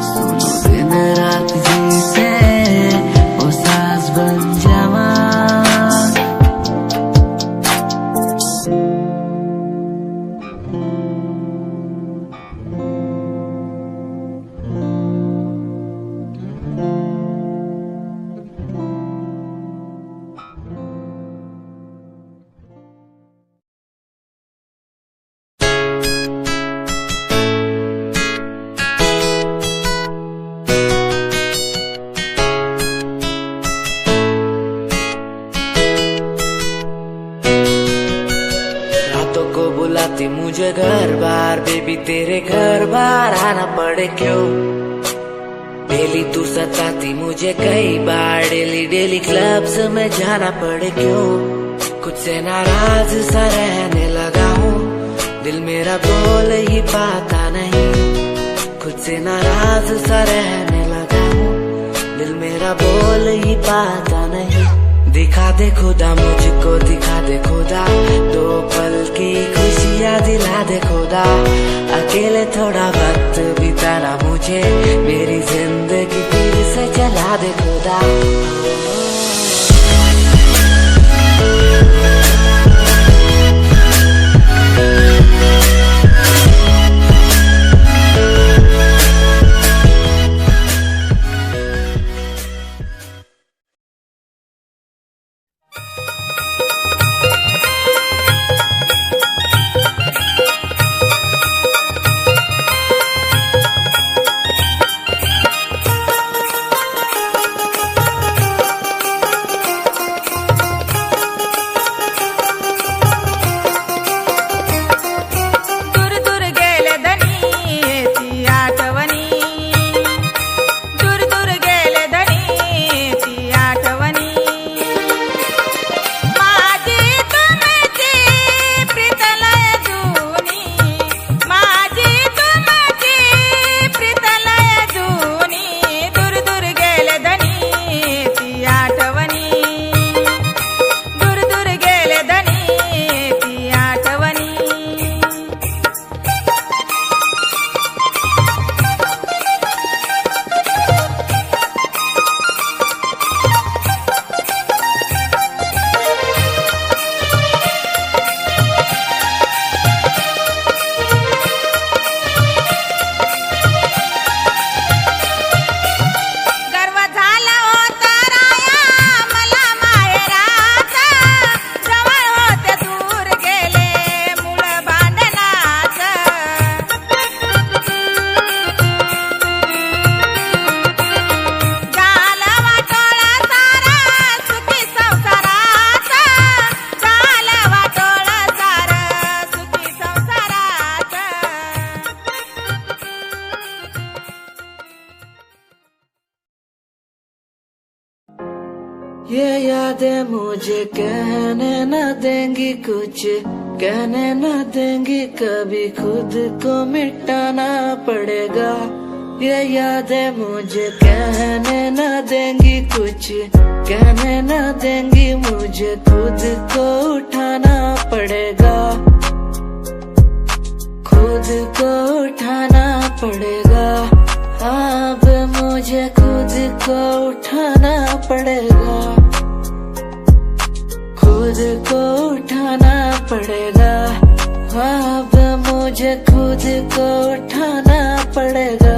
सुनो दिन रात जी से वो साज बन जावा। रातों को बुलाती मुझे घर बार, बेबी तेरे घर बार आना पड़े क्यों। डेली तू सताती मुझे कई बार, डेली डेली क्लब्स में जाना पड़े क्यों। खुद से नाराज सा रहने लगा हूँ, दिल मेरा बोल ही पाता नहीं। खुद से नाराज सा रहने लगा हूँ, दिल मेरा बोल ही पाता नहीं। दिखा दे खुदा मुझको, दिखा दे खुदा, दो पल की खुशियाँ दिला दे खुदा। अकेले थोड़ा वक्त बिताना मुझे, मेरी जिंदगी फिर से चला दे खुदा। ये यादें मुझे कहने न देंगी कुछ, कहने न देंगी कभी, खुद को मिटाना पड़ेगा। ये यादें मुझे कहने न देंगी कुछ, कहने न देंगी मुझे, खुद को उठाना पड़ेगा, खुद को उठाना पड़ेगा। अब मुझे खुद को उठाना पड़ेगा, खुद को उठाना पड़ेगा। अब मुझे खुद को उठाना पड़ेगा।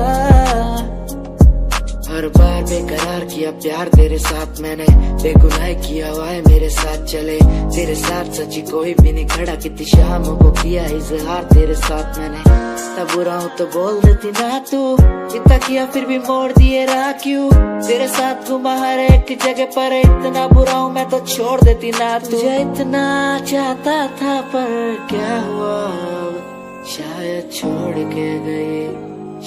हर बार बेकरार किया प्यार तेरे साथ मैंने, बेगुनाह किया हुआ है मेरे साथ चले, तेरे साथ सच्ची कोई भी नहीं खड़ा, कितनी शामों को किया इजहार तेरे साथ मैंने। तब बुरा हूँ तो बोल देती ना तू, इतना किया फिर भी मोड़ दिए राह क्यों, तेरे साथ घुमा हर एक जगह पर, इतना बुरा हूँ मैं तो छोड़ देती ना तू। तुझे इतना चाहता था पर क्या हुआ, शायद छोड़ के गई,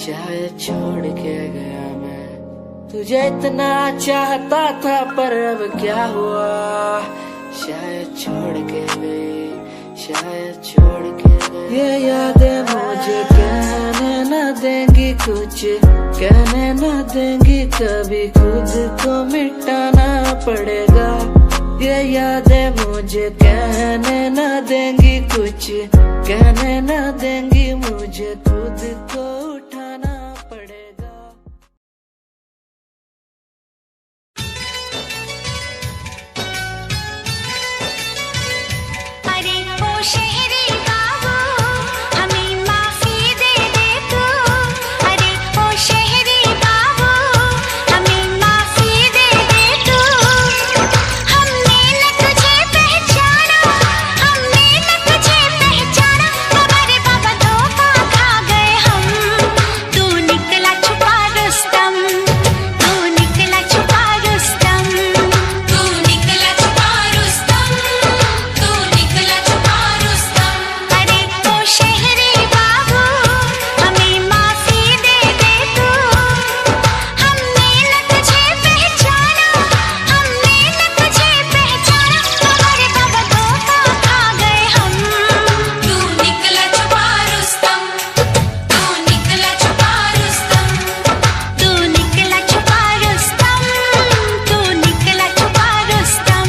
शायद छोड़ के गया मैं। तुझे इतना चाहता था पर अब क्या हुआ, शायद छोड़ के गई, शायद छोड़ के गई। ये यादें मुझे कहने न देंगी कुछ, कहने न देंगी कभी, खुद को मिटाना पड़ेगा। ये यादें मुझे कहने न देंगी कुछ, कहने न देंगी मुझे, खुद को उठाना पड़ेगा। अरे ओ शहरी बाबू हमें माफी दे दे तू, अरे ओ शहरी बाबू हमें माफी दे दे तू। हमने न तुझे पहचाना, हमने न तुझे पहचाना, हमारे बाबा धोखा खा गए हम। तू निकला छुपा रुस्तम, तू निकला छुपा रुस्तम, तू निकला छुपा रुस्तम, तू निकला छुपा रुस्तम। अरे ओ शहरी बाबू हमें माफी दे दे तू, हमने न तुझे पहचाना, हमने न तुझे पहचाना, हमारे बाबा धोखा खा गए हम। तू निकला छुपा रुस्तम, तू निकला छुपा रुस्तम, तू निकला छुपा रुस्तम, तू निकला छुपा रुस्तम।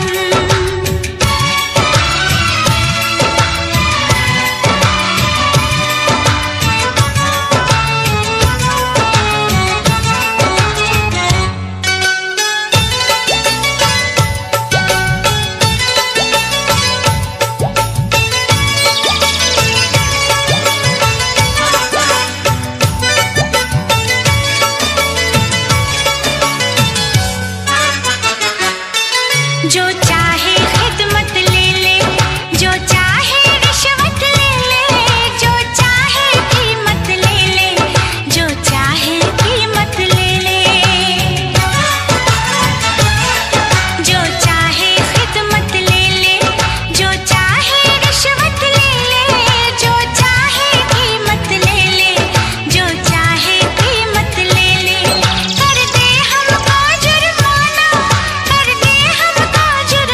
जो चाहे खिदमत ले ले, जो चाहे रिश्वत ले ले, जो चाहे कीमत ले ले, जो चाहे कीमत ले ले। जो चाहे खिदमत ले ले, जो चाहे रिश्वत ले ले, जो चाहे कीमत ले ले, जो चाहे कीमत ले ले। कर दे हमको जुर्माना, कर दे हमको जुर्माना,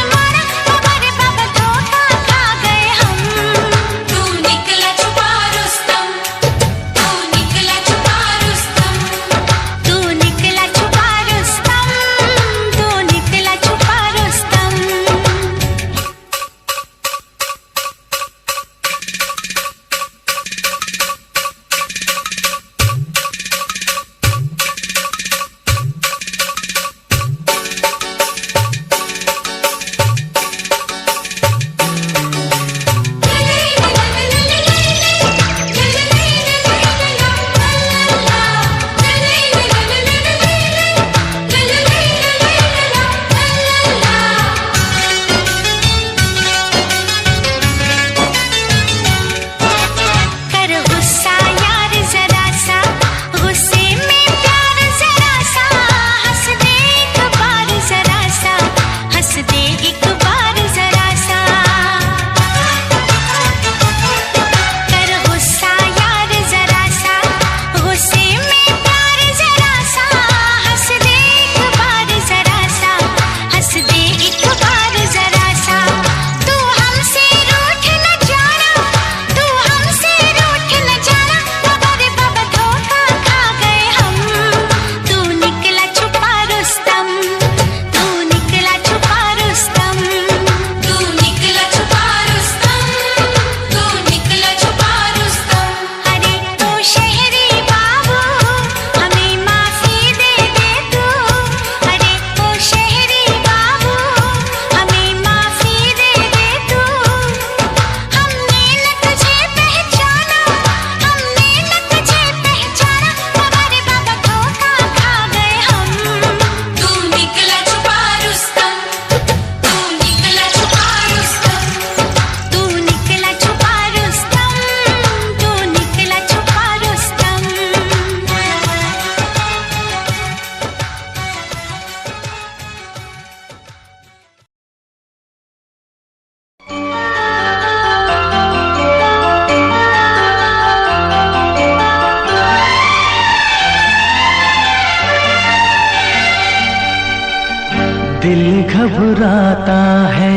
दिल घबराता है,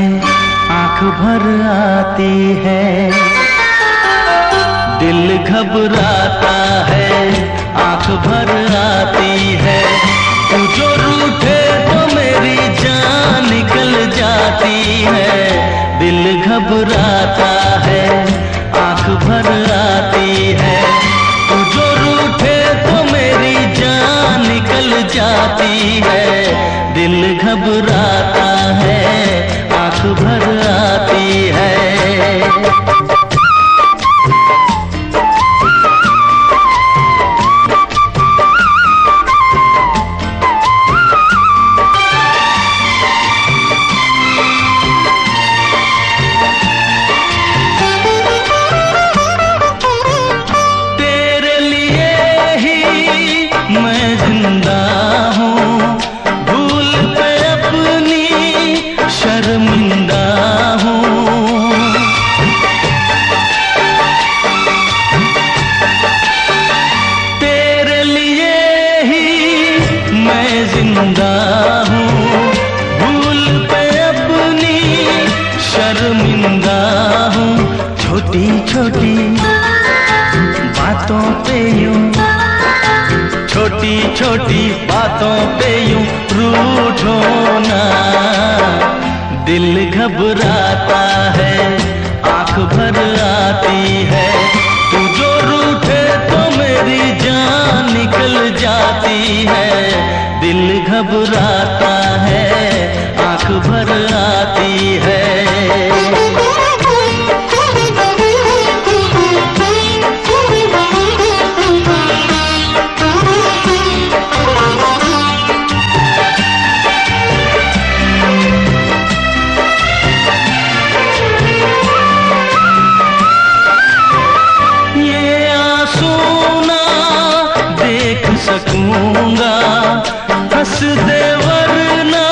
आंख भर आती है। दिल घबराता है, आंख भर आती है। तू जो रूठे तो मेरी जान निकल जाती है। दिल घबराता है, आंख भर आती है। तू जो रूठे तो मेरी जान निकल जाती है। दिल घबराता है, आंख भर आती है। तेरे लिए ही मैं जिंदा हूँ, भूल पे अपनी शर्मिंदा हूँ। तेरे लिए ही मैं जिंदा हूँ, भूल पे अपनी शर्मिंदा हूँ। छोटी छोटी बातों पे यूं, छोटी छोटी बातों पे यूं रूठो ना। दिल घबराता है, आंख भर आती है। तू जो रूठे तो मेरी जान निकल जाती है। दिल घबराता है, आंख भर आती है। सकूंगा हंस दे वरना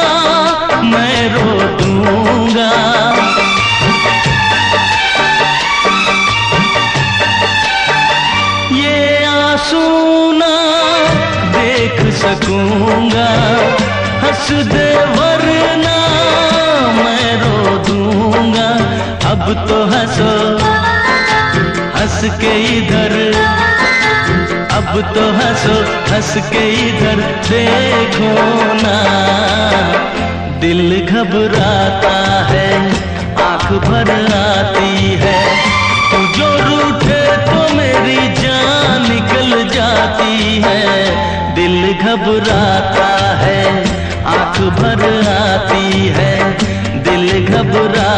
मैं रो दूंगा। ये आंसू ना देख सकूंगा, हंस दे वरना मैं रो दूंगा। अब तो हंसो हंस के इधर, अब तो हंसो हंस के इधर देखो ना। दिल घबराता है, आंख भर आती है। तू जो रूठे तो मेरी जान निकल जाती है। दिल घबराता है, आंख भर आती है। दिल घबरा